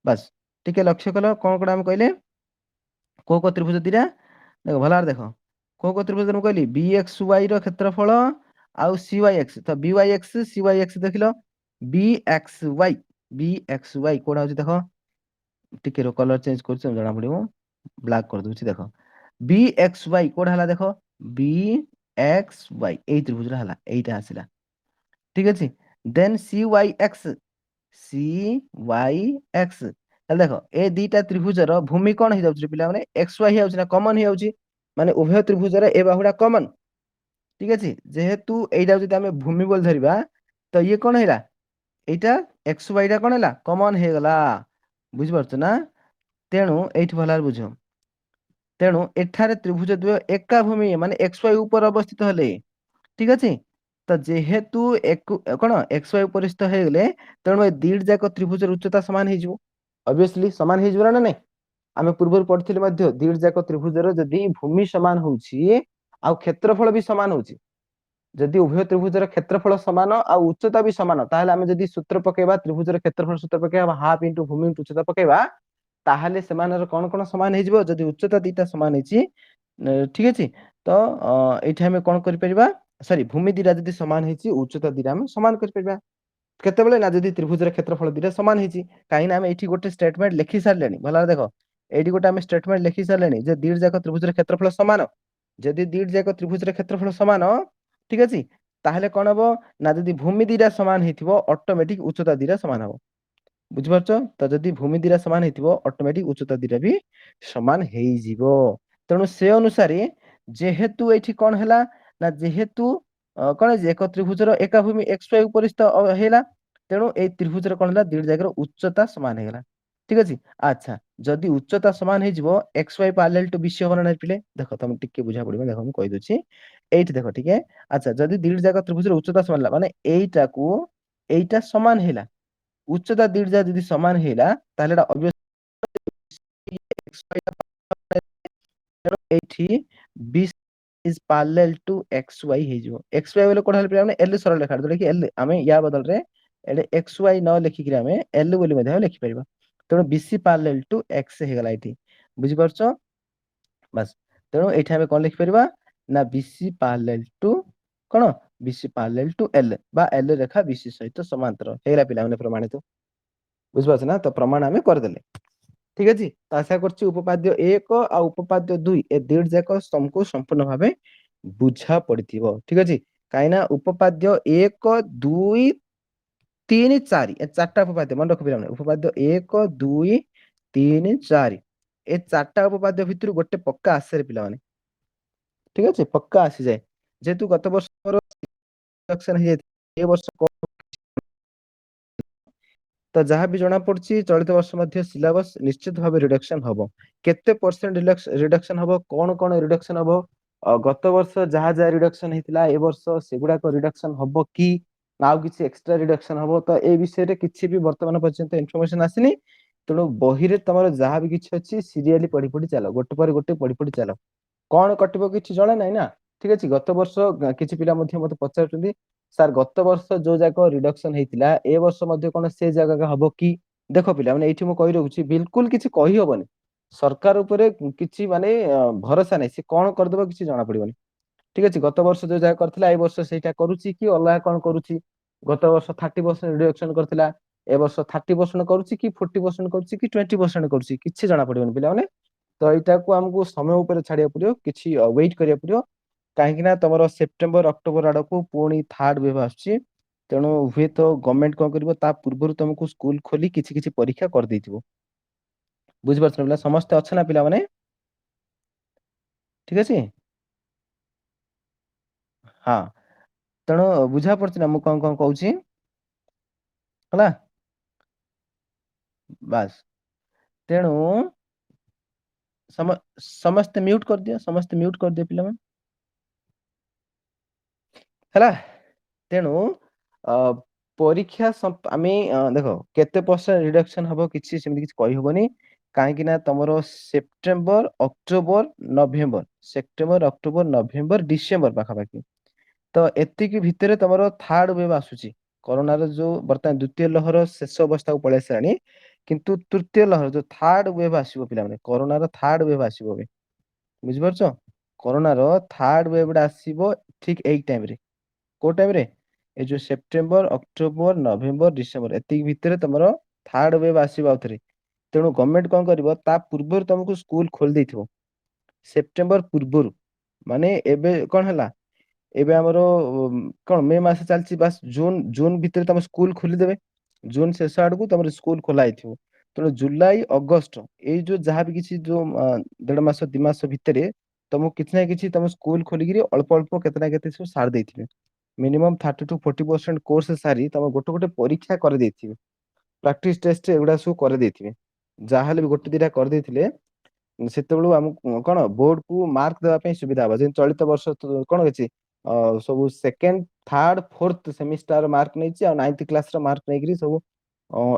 ବାସ୍ ଟିକେ ଲକ୍ଷ୍ୟ କଲ, କଣ କଣ ଆମେ କହିଲେ, କୋଉ କୋଉ ତ୍ରିଭୁଜ ଦିଟା ଦେଖ, ଭଲ ଭାବରେ ଦେଖ। କୋଉ କୋଉ ତ୍ରିଭୁଜ ମୁଁ କହିଲି, ବି ଏକ୍ସ ୱାଇ ର କ୍ଷେତ୍ରଫଳ ଆଉ ସି ୱାଇ ଏକ୍ସ। ତ B Y X C Y X ଦେଖିଲ, B X Y, B X Y କୋଉଟା ହଉଛି ଦେଖ, ଟିକେ କଲର ଚେଞ୍ଜ କରୁଛି, ଜଣା ପଡିବ, ବ୍ଲାକ୍ କରିଦଉଛି। ଦେଖ ବି ଏକ୍ସ ୱାଇ କୋଉଟା ହେଲା, ଦେଖ ବି ଏକ୍ସ ୱାଇ, ଏଇ ତ୍ରିଭୁଜଟା ହେଲା, ଏଇଟା ଆସିଲା। ଠିକ ଅଛି। Then C Y X, C Y X, ତାହେଲେ ଦେଖ ଏ ଦିଟା ତ୍ରିଭୁଜର ଭୂମି କଣ ହେଇଯାଉଛି ପିଲାମାନେ, ଏକ୍ସ ୱାଇ ହେଇଯାଉଛି ନା, କମନ ହେଇଯାଉଛି। ମାନେ ଉଭୟ ତ୍ରିଭୁଜର ଏ ବାହୁଟା କମନ। ଠିକ ଅଛି। ଯେହେତୁ ଏଇଟା ଯଦି ଆମେ ଭୂମି ବୋଲି ଧରିବା, ତ ଇଏ କଣ ହେଲା, ଏଇଟା ଏକ୍ସ ୱାଇ ଟା କଣ ହେଲା, କମନ ହେଇଗଲା। ବୁଝିପାରୁଛ ନା? ତେଣୁ ଏଇଠି ଭଲ ଭାବରେ ବୁଝ। ତେଣୁ ଏଠାରେ ତ୍ରିଭୁଜ ଦ୍ୱୟ ଏକା ଭୂମି ମାନେ ଏକ୍ସ ୱାଇ ଉପରେ ଅବସ୍ଥିତ ହେଲେ, ଠିକ ଅଛି। ତ ଯେହେତୁ କଣ ଏକ୍ସ ୱାଇ ଉପରିସ୍ଥ ହେଇଗଲେ, ତେଣୁ ଏ ଦିଟା ଯାକ ତ୍ରିଭୁଜର ଉଚ୍ଚତା ସମାନ ହେଇଯିବ। ଅବଭିୟସଲି ସମାନ ହେଇଯିବ ନା ନାଇଁ? ଆମେ ପୂର୍ବରୁ ପଢିଥିଲେ ମଧ୍ୟ, ଦିଟା ଯାକ ତ୍ରିଭୁଜର ଯଦି ଭୂମି ସମାନ ହଉଛି ଆଉ କ୍ଷେତ୍ରଫଳ ବି ସମାନ ହଉଛି, ଯଦି ଉଭୟ ତ୍ରିଭୁଜର କ୍ଷେତ୍ରଫଳ ସମାନ ଆଉ ଉଚ୍ଚତା ବି ସମାନ, ତାହେଲେ ଆମେ ଯଦି ସୂତ୍ର ପକେଇବା, ତ୍ରିଭୁଜର କ୍ଷେତ୍ରଫଳ ସୂତ୍ର ପକେଇବା ହାଫ ଇଣ୍ଟୁ ଭୂମି ଇଣ୍ଟୁ ଉଚ୍ଚତା ପକେଇବା, ତାହେଲେ ସେମାନଙ୍କର କଣ କଣ ସମାନ ହେଇଯିବ, ଯଦି ଉଚ୍ଚତା ଦିଟା ସମାନ ହେଇଛି, ଠିକ ଅଛି। ତ ଏଇଠି ଆମେ କଣ କରିପାରିବା, ସରି ଭୂମି ଦିଟା ଯଦି ସମାନ ହେଇଛି, ଉଚ୍ଚତା ଦିଟା ଆମେ ସମାନ କରିପାରିବା। କେତେବେଳେ ନା, ଯଦି ତ୍ରିଭୁଜର କ୍ଷେତ୍ରଫଳ ଦିଟା ସମାନ ହେଇଛି। କାହିଁକି ନା ଆମେ ଏଇଠି ଗୋଟେ ଷ୍ଟେଟମେଣ୍ଟ ଲେଖି ସାରିଲେଣି। ଭଲ ଭାବରେ ଦେଖ, ଏଇଠି ଗୋଟେ ଆମେ ଷ୍ଟେଟମେଣ୍ଟ ଲେଖି ସାରିଲେଣି ଯେ ଦିଟା ଯାକ ତ୍ରିଭୁଜର କ୍ଷେତ୍ରଫଳ ସମାନ। ଯଦି ଦିଟା ଯାକ ତ୍ରିଭୁଜର କ୍ଷେତ୍ରଫଳ ସମାନ, ଠିକ ଅଛି, ତାହେଲେ କଣ ହବ ନା, ଯଦି ଭୂମି ଦିଟା ସମାନ ହେଇଥିବ, ଅଟୋମେଟିକ ଉଚ୍ଚତା ଦିଟା ସମାନ ହବ। ବୁଝିପାରୁଛ? ତ ଯଦି ଭୂମି ଦିଟା ସମାନ ହେଇଥିବ, ଅଟୋମେଟିକ ଉଚ୍ଚତା ଦିଟା ବି ସମାନ ହେଇଯିବ। ତେଣୁ ସେ ଅନୁସାରେ जेहेतु एठी कौन हैला ना जेहेतु कौन एक त्रिभुजर एका भूमि एक्स वाई उपरिस्थ हैला तेणु ए त्रिभुजर कौन हैला दुई जाकर उच्चता समान हैगला ठीक अछि अच्छा जदि उच्चता समान हे जिवो X Y parallel to BC होना नै पिले देखो तुम टिके बुझा पड़िबो देखो हम कहि दोछि एठी देखो ठीक है अच्छा जदि दुई जाकर त्रिभुजर उच्चता समान हैला माने एईटा समान हैला उच्चता दुई जा जदि समान हैला ताले एटा एठी B is parallel to X Y हे जिवो एक्स वाई बोले कोन हेल्प हमने एल सरल रेखा जोटा कि एल हमें या बदल रे एडे एक्स वाई न लिखि कि हमें एल बोली मध्ये लिखि परिबा तेणु बीसी पैरेलल टू एक्स हे गला एठी बुझि परछो बस तेणु एठी हमें कोन लिखि परिबा ना बीसी पैरेलल टू कोन बीसी पैरेलल टू एल बा एल रेखा बीसी सहित समांतर हेला पिला माने प्रमाणित बुझि परछ ना तो प्रमाण हमें कर देले ठीक अछि तो आशा करछि उपपाद्य 1 आ उपपाद्य 2 ए दुई जाक तुमको संपूर्ण भाबे बुझा पड़िथिबो ठीक अछि काइना उपपाद्य 1 2 3 4 ए चारटा उपपाद्य मन रखि पिलाने उपपाद्य 1 2 3 4 ए चारटा उपपाद्य भितर गोटे पक्का आसे पिला माने ठीक अछि पक्का आसी जाय जेतु गत वर्ष रिडक्शन हे ए वर्ष तो जहाँ भी जना पड़छि चलित वर्ष मध्य सिलेबस निश्चित भाबे रिडक्शन हबो केते परसेंट रिडक्शन हबो कोन कोन रिडक्शन हबो गत वर्ष जहाँ जहाँ रिडक्शन हेतिला ए वर्ष सेगुडा को रिडक्शन हबो की नाउ किछि एक्स्ट्रा रिडक्शन हबो तो ए विषय रे किछि भी वर्तमान पर्यंत इन्फॉर्मेशन आसिनी तेणु बही रे तमर जहाँ भी किछि अछि सीरियली पढी पढी चलो गोटे पर गोटे पढी पढी चलो कौन कटिबो किछि जणे नै ना ठीक अछि गत वर्ष किछि पिला मध्ये मते पचारछन्ती सर गत वर्ष जो जाक रिडक्शन हेतिला ए वर्ष मध्ये कोन से जगह का हबो की देखो पिला माने एठी मु कहि रहउछि बिल्कुल किछि कहि हबनी सरकार उपरे किछि माने भरोसा नै से कोन कर देबो किछि जाना पड़िबनी ठीक अछि गत वर्ष जो जाय करथिला ए वर्ष सेटा करूछि कि अलगा कोन करूछि गत वर्ष 30% रिडक्शन करथिला ए वर्ष 30% करूछि कि 40% करूछि कि 20% करूछि किछि जाना पड़िबनी पिला माने तो एटा को हमको समय ऊपर छाड़िया पड़ियो किछि वेट करिया पड़ियो काहेकि ना तमरो सेप्टेम्बर अक्टोबर आडको पुणी थर्ड वेव आछि तेणु हुए तो गवर्नमेंट कोन करिवो ता पूर्वरु तुमको स्कूल खोली किछि किछि परीक्षा कर देथिबो बुझि परछन पिला समस्त अछि ना पिला माने ठीक अछि ହଁ ତେଣୁ ବୁଝା ପଡୁଛି ନା ମୁଁ କଣ କହୁଛି ହେଲା ବାସ୍ ତେଣୁ ସମସ୍ତେ ମ୍ୟୁଟ କରିଦିଅ ସମସ୍ତେ ମ୍ୟୁଟ କରିଦିଅ ପିଲାମାନେ ହେଲା ତେଣୁ ଅ ପରୀକ୍ଷା ଆମେ ଦେଖ କେତେ ପରସେଣ୍ଟ ରିଡକ୍ସନ ହବ କିଛି ସେମିତି କିଛି କହିହବନି କାହିଁକି ନା ତମର September October November September October November December ପାଖାପାଖି ତ ଏତିକି ଭିତରେ ତମର ଥାର୍ଡ ୱେଭ ଆସୁଛି କରୋନାର ଯୋଉ ବର୍ତ୍ତମାନ ଦ୍ଵିତୀୟ ଲହର ଶେଷ ଅବସ୍ଥାକୁ ପଳେଇ ଆସିଲାଣି କିନ୍ତୁ ତୃତୀୟ ଲହର ଯୋଉ ଥାର୍ଡ ୱେଭ ଆସିବ ପିଲାମାନେ କରୋନାର ଥାର୍ଡ ୱେଭ ଆସିବ ଏବେ ବୁଝିପାରୁଛ କରୋନା ର ଥାର୍ଡ ୱେଭ ଟା ଆସିବ ଠିକ ଏଇ ଟାଇମ ରେ କୋଉ ଟାଇମ ରେ ଏଇ ଯୋଉ ସେପ୍ଟେମ୍ବର ଅକ୍ଟୋବର ନଭେମ୍ବର ଡିସେମ୍ବର ଏତିକି ଭିତରେ ତମର ଥାର୍ଡ ୱେଭ ଆସିବ ଆଉଥରେ ତେଣୁ ଗଭର୍ଣ୍ଣମେଣ୍ଟ କଣ କରିବ ତା ପୂର୍ବରୁ ତମକୁ ସ୍କୁଲ ଖୋଲି ଦେଇଥିବ ସେପ୍ଟେମ୍ବର ପୂର୍ବରୁ ମାନେ ଏବେ କଣ ହେଲା ଏବେ ଆମର କଣ ମେ ମାସ ଚାଲିଛି ବାସ୍ ଜୁନ ଭିତରେ ତମ ସ୍କୁଲ ଖୋଲିଦେବେ ଜୁନ ଶେଷ ଆଡକୁ ତମର ସ୍କୁଲ ଖୋଲା ହେଇଥିବ ତେଣୁ ଜୁଲାଇ ଅଗଷ୍ଟ ଏଇ ଯୋଉ ଯାହାବି କିଛି ଯୋଉ ଦେଢ ମାସ ଦି ମାସ ଭିତରେ ତମକୁ କିଛି ନା କିଛି ତମ ସ୍କୁଲ ଖୋଲିକିରି ଅଳ୍ପ ଅଳ୍ପ କେତେ ନା କେତେ ସବୁ ସାରି ଦେଇଥିବେ ମିନିମମ୍ 30-40% କୋର୍ସ ସାରି ତମେ ଗୋଟେ ଗୋଟେ ପରୀକ୍ଷା କରିଦେଇଥିବେ ପ୍ରାକ୍ଟିସ ଟେଷ୍ଟ ଏଗୁଡା ସବୁ କରିଦେଇଥିବେ ଯାହାହେଲେ ବି ଗୋଟେ ଦିଟା କରିଦେଇଥିଲେ ସେତେବେଳୁ ଆମକୁ କଣ ବୋର୍ଡ କୁ ମାର୍କ ଦେବା ପାଇଁ ସୁବିଧା ହବ ଯେମିତି ଚଳିତ ବର୍ଷ କଣ ଅଛି ସବୁ second third fourth semester mark ନେଇଛି ଆଉ 9th କ୍ଲାସ ର ମାର୍କ ନେଇକରି ସବୁ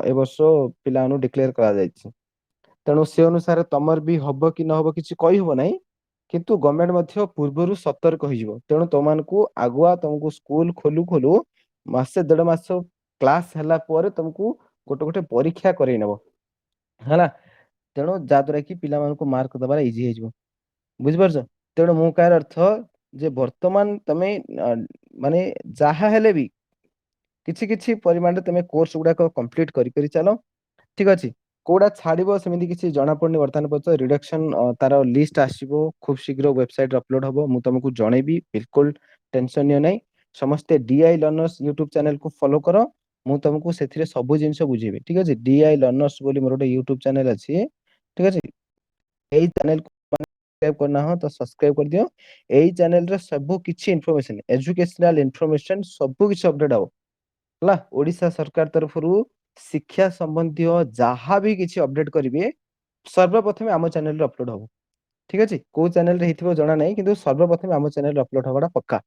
ଏ ବର୍ଷ ପିଲାମାନଙ୍କୁ ଡିକ୍ଲେୟାର କରାଯାଇଛି ତେଣୁ ସେ ଅନୁସାରେ ତମର ବି ହବ କି ନହବ କିଛି କହିହବ ନାହିଁ କିନ୍ତୁ ଗଭର୍ଣ୍ଣମେଣ୍ଟ ମଧ୍ୟ ପୂର୍ବରୁ ସତର୍କ ହେଇଯିବ ତେଣୁ ତମମାନଙ୍କୁ ଆଗୁଆ ତମକୁ ସ୍କୁଲ ଖୋଲୁ ଖୋଲୁ ମାସେ ଦେଢ ମାସ କ୍ଲାସ ହେଲା ପରେ ତମକୁ ଗୋଟେ ଗୋଟେ ପରୀକ୍ଷା କରେଇ ନବ ହେଲା ତେଣୁ ଯାହା ଦ୍ଵାରା କି ପିଲାମାନଙ୍କୁ ମାର୍କ ଦବାର ଇଜି ହେଇଯିବ ବୁଝିପାରୁଛ ତେଣୁ ମୁଁ କହିବାର ଅର୍ଥ ଯେ ବର୍ତ୍ତମାନ ତମେ ମାନେ ଯାହା ହେଲେ ବି କିଛି କିଛି ପରିମାଣରେ ତମେ କୋର୍ସ ଗୁଡାକ କମ୍ପ୍ଲିଟ କରି କରି ଚାଲ ଠିକ ଅଛି କୋଉଟା ଛାଡିବ ସେମିତି କିଛି ଜଣା ପଡୁନି ବର୍ତ୍ତମାନ ପର୍ଯ୍ୟନ୍ତ ରିଡକ୍ସନ ତାର ଲିଷ୍ଟ ଆସିବ ଖୁବ ଶୀଘ୍ର ୱେବସାଇଟ ଅପଲୋଡ ହବ ମୁଁ ତମକୁ ଜଣେଇବି ବିଲକୁଲ ଟେନସନ ନିଅ ନାହିଁ ସମସ୍ତେ ଡିଆଇ ଲର୍ନର୍ସ ୟୁଟ୍ୟୁବ ଚ୍ୟାନେଲକୁ ଫଲୋ କର ମୁଁ ତମକୁ ସେଥିରେ ସବୁ ଜିନିଷ ବୁଝେଇବି ଠିକ ଅଛି ଡିଆଇ ଲର୍ନର୍ସ ବୋଲି ମୋର ଗୋଟେ ୟୁଟ୍ୟୁବ ଚ୍ୟାନେଲ ଅଛି ଠିକ ଅଛି ଏଇ ଚ୍ୟାନେଲ सब्सक्राइब करना हो तो सब्सक्राइब कर दियो। एई चैनल रे सब किछि इन्फॉर्मेशन एजुकेशनल इन्फॉर्मेशन सब किछि अपडेट हो हला ओडिशा सरकार तरफरु शिक्षा संबंधी जहाँ भी किछि अपडेट करिवे सर्वप्रथम आम चैनल रे अपलोड हो। ठीक अछि को चैनल रे हिथिबो जणा नै किंतु सर्वप्रथम आम चैनल रे अपलोड होबाटा पक्का।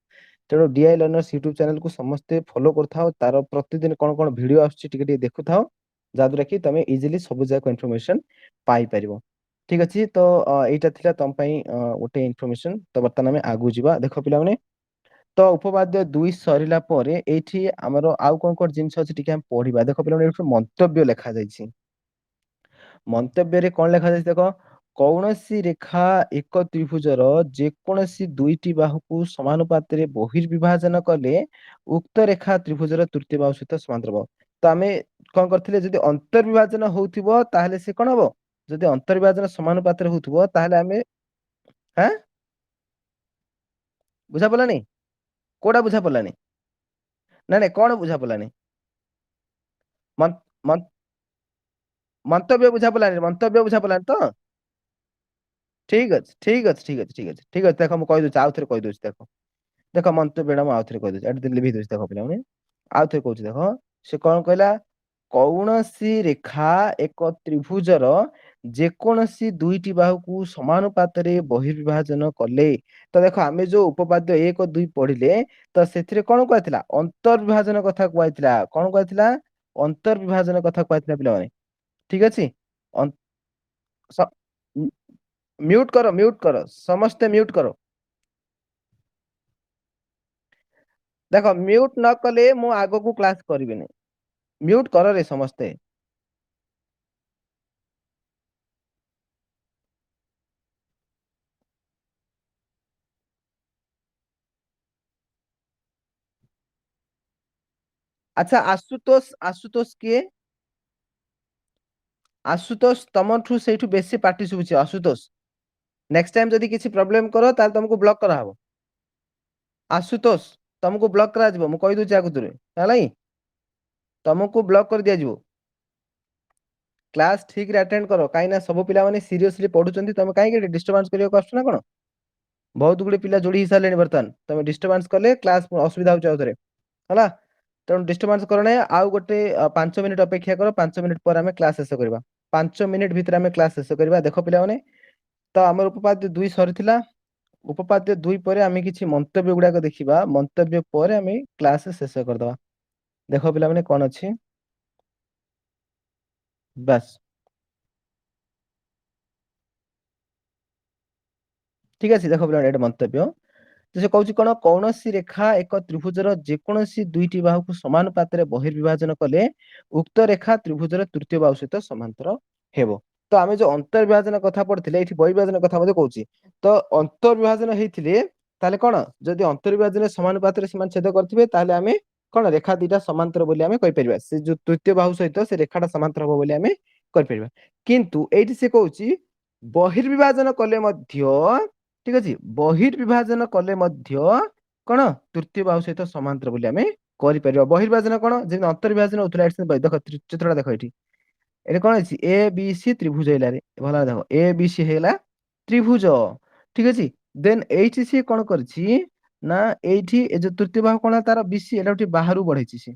तेणु डीआई लर्नर्स यूट्यूब चैनल को समस्ते फॉलो करथाओ तार प्रतिदिन कोन कोन वीडियो आछी टिके टिके देखुथाओ जाद्वारा कि तमे इजिली सब जाक इन्फॉर्मेशन पाई परिबो। ठीक अछि तो एटा थिला तम पई ओटे इन्फॉर्मेशन तो बर्तन में आगु जिबा देखो पिला माने तो उपपाद्य 2 सरिला परे एठी हमरो आउ कोन कोन जिंस अछि टिके हम पढिबा देखो पिला माने एठो मंतव्य लेखा जायछि। मंतव्य रे कोन लेखा जायछि देखो कौनसी रेखा एक त्रिभुजर जेकोसी दुईटी बाहुକୁ समानुपाତରେ बहिर्विभाजन कले उक्त रेखा त्रिभुजर तृतीय बाहु सहित समांतर हବ। ତ ଆମେ କଣ କରିଥିଲେ ଯଦି ଅନ୍ତର୍ବିଭାଜନ ହଉଥିବ ତାହେଲେ ସେ କଣ ହବ ଯଦି ଅନ୍ତର୍ବିଭାଜନ ସମାନୁପାତରେ ହଉଥିବ ତାହେଲେ ଆମେ ଆଁ ବୁଝା ପଡିଲାନି କୋଉଟା ବୁଝା ପଡିଲାନି ନାଇଁ ନାଇଁ କଣ ବୁଝା ପଡିଲାନି ମନ୍- ମନ୍- ମନ୍ତବ୍ୟ ବୁଝା ପଡିଲାନି ମନ୍ତବ୍ୟ ବୁଝା ପଡିଲାନି ତ ଠିକ ଅଛି ଠିକ ଅଛି ଠିକ ଅଛି ଠିକ ଅଛି ଠିକ ଅଛି ଦେଖ ମୁଁ କହିଦଉଛି ଆଉ ଥରେ କହିଦଉଛି ଦେଖ ଦେଖ ମନ୍ତବ୍ୟ ଟା ମୁଁ ଆଉଥରେ କହିଦଉଛି ଏଠି ଲିଭେଇ ଦଉଛି ଦେଖ ପିଲାମାନେ ଆଉ ଥରେ କହୁଛି ଦେଖ ସେ କଣ କହିଲା କୌଣସି ରେଖା ଏକ ତ୍ରିଭୁଜର ଯେକୌଣସି ଦୁଇଟି ବାହୁକୁ ସମାନୁପାତରେ ବହିର୍ବିଭାଜନ କଲେ ତ ଦେଖ ଆମେ ଯୋଉ ଉପପାଦ୍ୟ 1 2 ପଢିଲେ ତ ସେଥିରେ କଣ କୁହାଯାଇଥିଲା ଅନ୍ତର୍ବିଭାଜନ କଥା କୁହାଯାଇଥିଲା କଣ କୁହାଯାଇଥିଲା ଅନ୍ତର୍ବିଭାଜନ କଥା କୁହାଯାଇଥିଲା ପିଲାମାନେ ଠିକ ଅଛି ଅନ୍- ସ- ମ୍ୟୁଟ କର ସମସ୍ତେ ମ୍ୟୁଟ କର ଦେଖ ମ୍ୟୁଟ ନ କଲେ ମୁଁ ଆଗକୁ କ୍ଲାସ କରିବିନି ମ୍ୟୁଟ କରରେ ସମସ୍ତେ ଆଚ୍ଛା ଆଶୁତୋଷ କିଏ ଆଶୁତୋଷ ତମଠୁ ସେଇଠୁ ବେଶୀ ପାଟି ଶୁଭୁଛି ଆଶୁତୋଷ ନେକ୍ସଟ ଟାଇମ ଯଦି କିଛି ପ୍ରୋବ୍ଲେମ କର ତାହେଲେ ତମକୁ ବ୍ଲକ କରାହବ ଆଶୁତୋଷ ତମକୁ ବ୍ଲକ କରାଯିବ ମୁଁ କହିଦଉଛି ଆଗତୁରେ ହେଲାକି ତମକୁ ବ୍ଲକ କରି ଦିଆଯିବ କ୍ଲାସ ଠିକରେ ଆଟେଣ୍ଡ କର କାହିଁକି ନା ସବୁ ପିଲାମାନେ ସିରିୟସଲି ପଢୁଛନ୍ତି ତମେ କାହିଁକି ଡିଷ୍ଟର୍ବାନ୍ସ କରିବାକୁ ଆସୁଛ ନା କଣ ବହୁତ ଗୁଡେ ପିଲା ଯୋଡି ହେଇସାରିଲେଣି ବର୍ତ୍ତମାନ ତମେ ଡିଷ୍ଟର୍ବାନ୍ସ କଲେ କ୍ଲାସ ଅସୁବିଧା ହଉଛି ଆଉଥରେ ହେଲା ତେଣୁ ଡିଷ୍ଟର୍ବାନ୍ସ କର ନାହିଁ ଆଉ ଗୋଟେ 5 ମିନିଟ ଅପେକ୍ଷା କର 5 ମିନିଟ ପରେ ଆମେ କ୍ଲାସ ଶେଷ କରିବା 5 ମିନିଟ ଭିତରେ ଆମେ କ୍ଲାସ ଶେଷ କରିବା ଦେଖ ପିଲାମାନେ ତ ଆମର ଉପପାଦ୍ୟ 2 ସରିଥିଲା ଉପପାଦ୍ୟ 2 ପରେ ଆମେ କିଛି ମନ୍ତବ୍ୟ ଗୁଡାକ ଦେଖିବା ମନ୍ତବ୍ୟ ପରେ ଆମେ କ୍ଲାସ ଶେଷ କରିଦବା ଦେଖ ପିଲାମାନେ କଣ ଅଛି ବାସ୍ ଠିକ ଅଛି ଦେଖ ପିଲା ଏଇଟା ମନ୍ତବ୍ୟ ସେ କହୁଛି କଣ କୌଣସି ରେଖା ଏକ ତ୍ରିଭୁଜର ଯେକୌଣସି ଦୁଇଟି ବାହୁକୁ ସମାନ ପାତରେ ବହିର୍ବିଭାଜନ କଲେ ଉକ୍ତ ରେଖା ତ୍ରିଭୁଜର ତୃତୀୟ ବାହୁ ସହିତ ସମାନ୍ତର ହେବ ତ ଆମେ ଯୋଉ ଅନ୍ତର୍ବିଭାଜନ କଥା ପଢିଥିଲେ ଏଇଠି ବହିର୍ବିଭାଜନ କଥା ମଧ୍ୟ କହୁଛି ତ ଅନ୍ତର୍ବିଭାଜନ ହେଇଥିଲେ ତାହେଲେ କଣ ଯଦି ଅନ୍ତର୍ବିଭାଜନ ସମାନୁପାତରେ ସେମାନେ ଛେଦ କରିଥିବେ ତାହେଲେ ଆମେ କଣ ରେଖା ଦିଟା ସମାନ୍ତର ବୋଲି ଆମେ କହିପାରିବା ସେ ଯୋଉ ତୃତୀୟ ବାହୁ ସହିତ ସେ ରେଖାଟା ସମାନ୍ତର ହବ ବୋଲି ଆମେ କହିପାରିବା କିନ୍ତୁ ଏଇଠି ସେ କହୁଛି ବହିର୍ବିଭାଜନ କଲେ ମଧ୍ୟ ଠିକ ଅଛି ବହିର୍ବିଭାଜନ କଲେ ମଧ୍ୟ କଣ ତୃତୀୟ ବାହୁ ସହିତ ସମାନ୍ତର ବୋଲି ଆମେ କରିପାରିବା ବହିର୍ବାଜନ କଣ ଯେମିତି ଅନ୍ତର୍ବିଭାଜନ ହଉଥିଲା ଦେଖ ଚିତ୍ରଟା ଦେଖ ଏଠି ଏଠି କଣ ଅଛି ଏ ବି ସି ତ୍ରିଭୁଜ ହେଇଲାରେ ଭଲ ଭାବେ ଦେଖ ଏ ବି ସି ହେଇଗଲା ତ୍ରିଭୁଜ ଠିକ ଅଛି ଦେନ ଏଇଠି ସିଏ କଣ କରିଛି ନା ଏଇଠି ଏ ଯୋଉ ତୃତୀୟ ବାହୁ କଣ ତାର ବିସି ଏଟା ଗୋଟେ ବାହାରୁ ବଢେଇଛି ସେ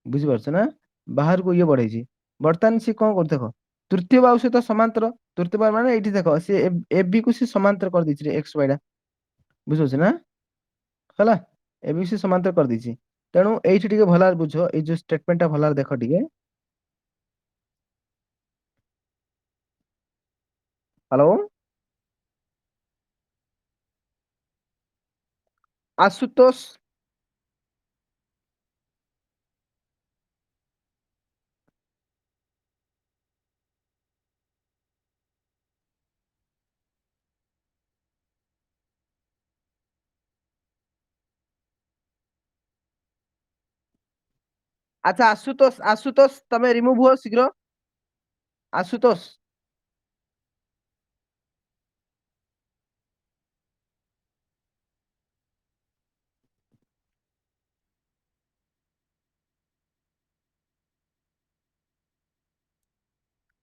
ବୁଝିପାରୁଛ ନା ବାହାରକୁ ଇଏ ବଢେଇଛି ବର୍ତ୍ତମାନ ସିଏ କଣ କରୁ ଦେଖ ତୃତୀୟ ବାହୁ ସହିତ ସମାନ୍ତର ତୃତୀୟ ବାହୁ ମାନେ ଏଇଠି ଦେଖ ସେ ବି କୁ ସେ ସମାନ୍ତର କରିଦେଇଛି ଏକ୍ସ ୱାଇ ଟା ବୁଝିପାରୁଛ ନା ହେଲା ଏ ବି ସି ସମାନ୍ତର କରିଦେଇଛି ତେଣୁ ଏଇଠି ଟିକେ ଭଲ ଭାବରେ ବୁଝ ଏଇ ଯୋଉ ଷ୍ଟେଟମେଣ୍ଟ ଟା ଭଲ ଭାବରେ ଦେଖ ଟିକେ ହ୍ୟାଲୋ ଆଶୁତୋଷ ଆଚ୍ଛା ଆଶୁତୋଷ ତମେ ରିମୁଭ ହୁଅ ଶୀଘ୍ର ଆଶୁତୋଷ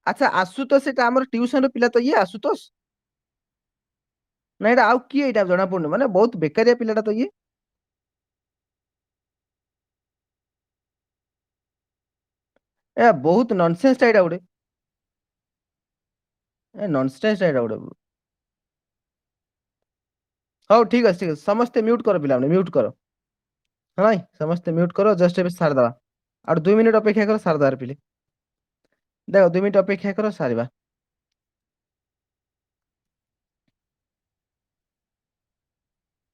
ଆଚ୍ଛା ଆଶୁତୋଷ ସେଇଟା ଆମର ଟିଉସନ ର ପିଲା ତ ଇଏ ଆଶୁତୋଷ ନା ଏଇଟା ଆଉ କିଏ ଏଇଟା ଜଣା ପଡୁନି ମାନେ ବହୁତ ବେକାରିଆ ପିଲାଟା ତ ଇଏ। ଏ ବହୁତ ନନସେନ୍ସ ଟା ଏଇଟା ଗୋଟେ। ଏ ନନସେନ୍ସ ଟା ଏଇଟା ଗୋଟେ। ହଉ ଠିକ ଅଛି ସମସ୍ତେ ମ୍ୟୁଟ କର ପିଲାମାନେ ମ୍ୟୁଟ କର। ହଁ ସମସ୍ତେ ମ୍ୟୁଟ କର ଜଷ୍ଟ ଏବେ ସାରିଦବା। ଆଉ 2 ମିନିଟ ଅପେକ୍ଷା କର ସାରଦାର ପିଲେ। ଦେଖ 2 ମିନିଟ ଅପେକ୍ଷା କର ସାରିବା।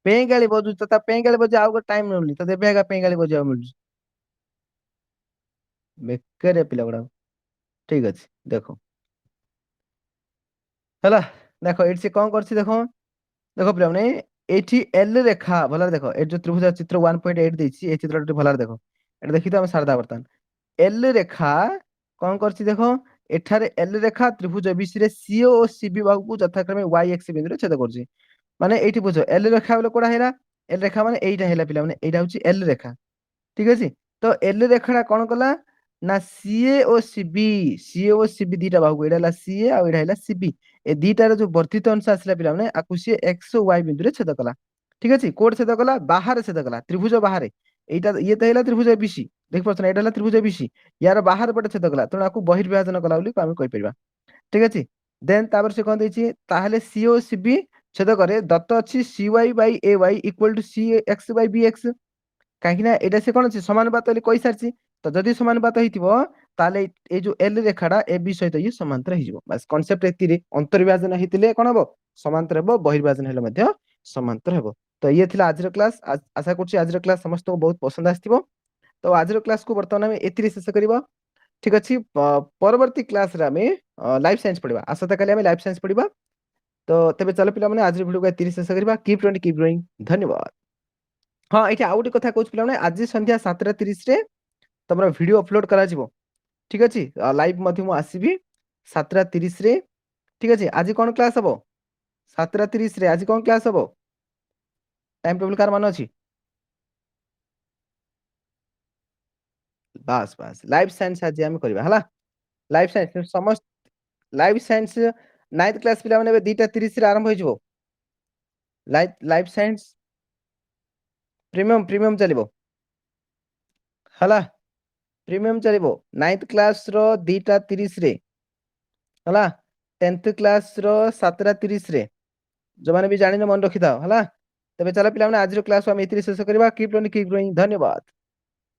ପେଁକାଳି ବଜୁଛି ତ ତା ପେଁକାଳି ବଜେଇ ଆଉ ଗୋଟେ ଟାଇମ ମିଳୁନି ତ ଏବେ ଏକା ପେଁକାଳି ବଜେଇବାକୁ ମିଳୁଛି। ବେକାରିଆ ପିଲା ଗୁଡାକ। ଠିକ ଅଛି ଦେଖ। ହେଲା ଦେଖ ଏଇଠି ସେ କଣ କରିଛି ଦେଖ। ଦେଖ ପିଲାମାନେ ଏଇଠି ଏଲ ରେଖା ଭଲରେ ଦେଖ ଏଇଠି ଯୋଉ ତ୍ରିଭୁଜ ଚିତ୍ର 1.8 ଦେଇଛି ଏଇ ଚିତ୍ରଟି ଟିକେ ଭଲରେ ଦେଖ। ଏଇଟା ଦେଖି ତ ଆମେ ସାରଦା ବର୍ତ୍ତମାନ। ଏଲ ରେଖା କଣ କରିଛି ଦେଖ ଏଠାରେ ଏଲ ରେଖା ତ୍ରିଭୁଜ ଏବିସି ରେ ସିଓ ଓ ସିବି ବାହୁକୁ ଯଥାକ୍ରମେ ୱାଇ ଏକ୍ସ ବିନ୍ଦୁରେ ଛେଦ କରୁଛି। ମାନେ ଏଇଠି ବୁଝ ଏଲ ରେଖା ବୋଲେ କୋଉଟା ହେଲା ଏଲ ରେଖା ମାନେ ଏଇଟା ହେଲା ପିଲାମାନେ ଏଇଟା ହଉଛି ଏଲ ରେଖା। ଠିକ ଅଛି ତ ଏଲ ରେଖା ଟା କଣ କଲା ନା ସିଏ ଓ ସିବି ସିଏ ଓ ସିବି ଦିଟା ବାହୁକୁ ଏଇଟା ହେଲା ସିଏ ଆଉ ଏଇଟା ହେଲା ସିବି। ଏ ଦିଟାର ଯୋଉ ବର୍ଦ୍ଧିତ ଅଂଶ ଆସିଲା ପିଲାମାନେ ଆକୁ ସିଏ ଏକ୍ସ ଓ ୱାଇ ବିନ୍ଦୁରେ ଛେଦ କଲା। ଠିକ ଅଛି କୋଉଠି ଛେଦ କଲା ବାହାରେ ଛେଦ କଲା ତ୍ରିଭୁଜ ବାହାରେ। ଏଇଟା ଇଏ ତ ହେଲା ତ୍ରିଭୁଜ ଏବିସି ଦେଖିପାରୁଛ ନା ଏଇଟା ହେଲା ତ୍ରିଭୁଜ ଏବିସି। ୟାର ବାହାର ପଟେ ଛେଦ କଲା ତେଣୁ ଆକୁ ବହିର୍ବିଭାଜନ କଲା ବୋଲି ଆମେ କହିପାରିବା। ଠିକ ଅଛି ଦେନ୍ ତାପରେ ସେ କଣ ଦେଇଛି ତାହେଲେ ସି ଓ ସି ବି ଛେଦକରେ ଦତ୍ତ ଅଛି C Y by A Y equal to C X by B X. କାହିଁକି ନା ଏଇଟା ସେ କଣ ଅଛି ସମାନୁପାତ ବୋଲି କହିସାରିଛି ତ ଯଦି ସମାନୁପାତ ହେଇଥିବ ତାହେଲେ ଏଇ ଯୋଉ ଏଲ ରେଖାଟା ଏ ବି ସହିତ ଇଏ ସମାନ୍ତର ହେଇଯିବ ବାସ୍ କନସେପ୍ଟ ଏତିକି ଅନ୍ତର୍ବିଭାଜନ ହେଇଥିଲେ କଣ ହବ ସମାନ୍ତର ହେବ ବହିର୍ବିଭାଜନ ହେଲେ ମଧ୍ୟ ସମାନ୍ତର ହେବ। ତ ଇଏ ଥିଲା ଆଜିର କ୍ଲାସ ଆଶା କରୁଛି ଆଜିର କ୍ଲାସ ସମସ୍ତଙ୍କୁ ବହୁତ ପସନ୍ଦ ଆସିଥିବ। ତ ଆଜିର କ୍ଲାସକୁ ବର୍ତ୍ତମାନ ଆମେ ଏଥିରେ ଶେଷ କରିବା। ଠିକ ଅଛି ପରବର୍ତ୍ତୀ କ୍ଲାସରେ ଆମେ ଲାଇଫ ସାଇନ୍ସ ପଢିବା ଆସନ୍ତା କାଲି ଆମେ ଲାଇଫ ସାଇନ୍ସ ପଢିବା। ତ ତେବେ ଚାଲ ପିଲାମାନେ ଆଜିର ଭିଡିଓକୁ ଏତିକି ଶେଷ କରିବା କିପ୍ ଲର୍ନିଂ କିପ୍ ଗ୍ରୋଇଂ ଧନ୍ୟବାଦ। ହଁ ଏଇଠି ଆଉ ଗୋଟେ କଥା କହୁଛି ପିଲାମାନେ ଆଜି ସନ୍ଧ୍ୟା 7:30ରେ ତମର ଭିଡିଓ ଅପଲୋଡ କରାଯିବ। ଠିକ ଅଛି ଲାଇଭ ମଧ୍ୟ ମୁଁ ଆସିବି 7:30ରେ। ଠିକ ଅଛି ଆଜି କଣ କ୍ଲାସ ହବ 7:30ରେ ଆଜି କଣ କ୍ଲାସ ହବ? ଟାଇମ ଟେବୁଲ କାହାର ମନେ ଅଛି? ବାସ୍ ବାସ୍ ଲାଇଫ ସାଇନ୍ସ ଆଜି ଆମେ କରିବା ହେଲା ଲାଇଫ ସାଇନ୍ସ ସମସ୍ତ ଲାଇଫ ସାଇନ୍ସ 9th କ୍ଲାସ ପିଲାମାନେ ଏବେ 2:30ରେ ଆରମ୍ଭ ହେଇଯିବ। ଲାଇଫ ସାଇନ୍ସ ପ୍ରିମିୟମ ଚାଲିବ ହେଲା ପ୍ରିମିୟମ ଚାଲିବ 9th କ୍ଲାସ ର 2:30ରେ ହେଲା 10th କ୍ଲାସ ର 7:30ରେ ଯୋଉମାନେ ବି ଜାଣିନ ମନେ ରଖିଥାଅ ହେଲା ତେବେ ଚାଲ ପିଲାମାନେ ଆଜିର କ୍ଲାସ ଆମେ ଏଥିରେ ଶେଷ କରିବା କିପ୍ ଲର୍ନିଂ କିପ୍ ଗ୍ରୋଇଂ ଧନ୍ୟବାଦ।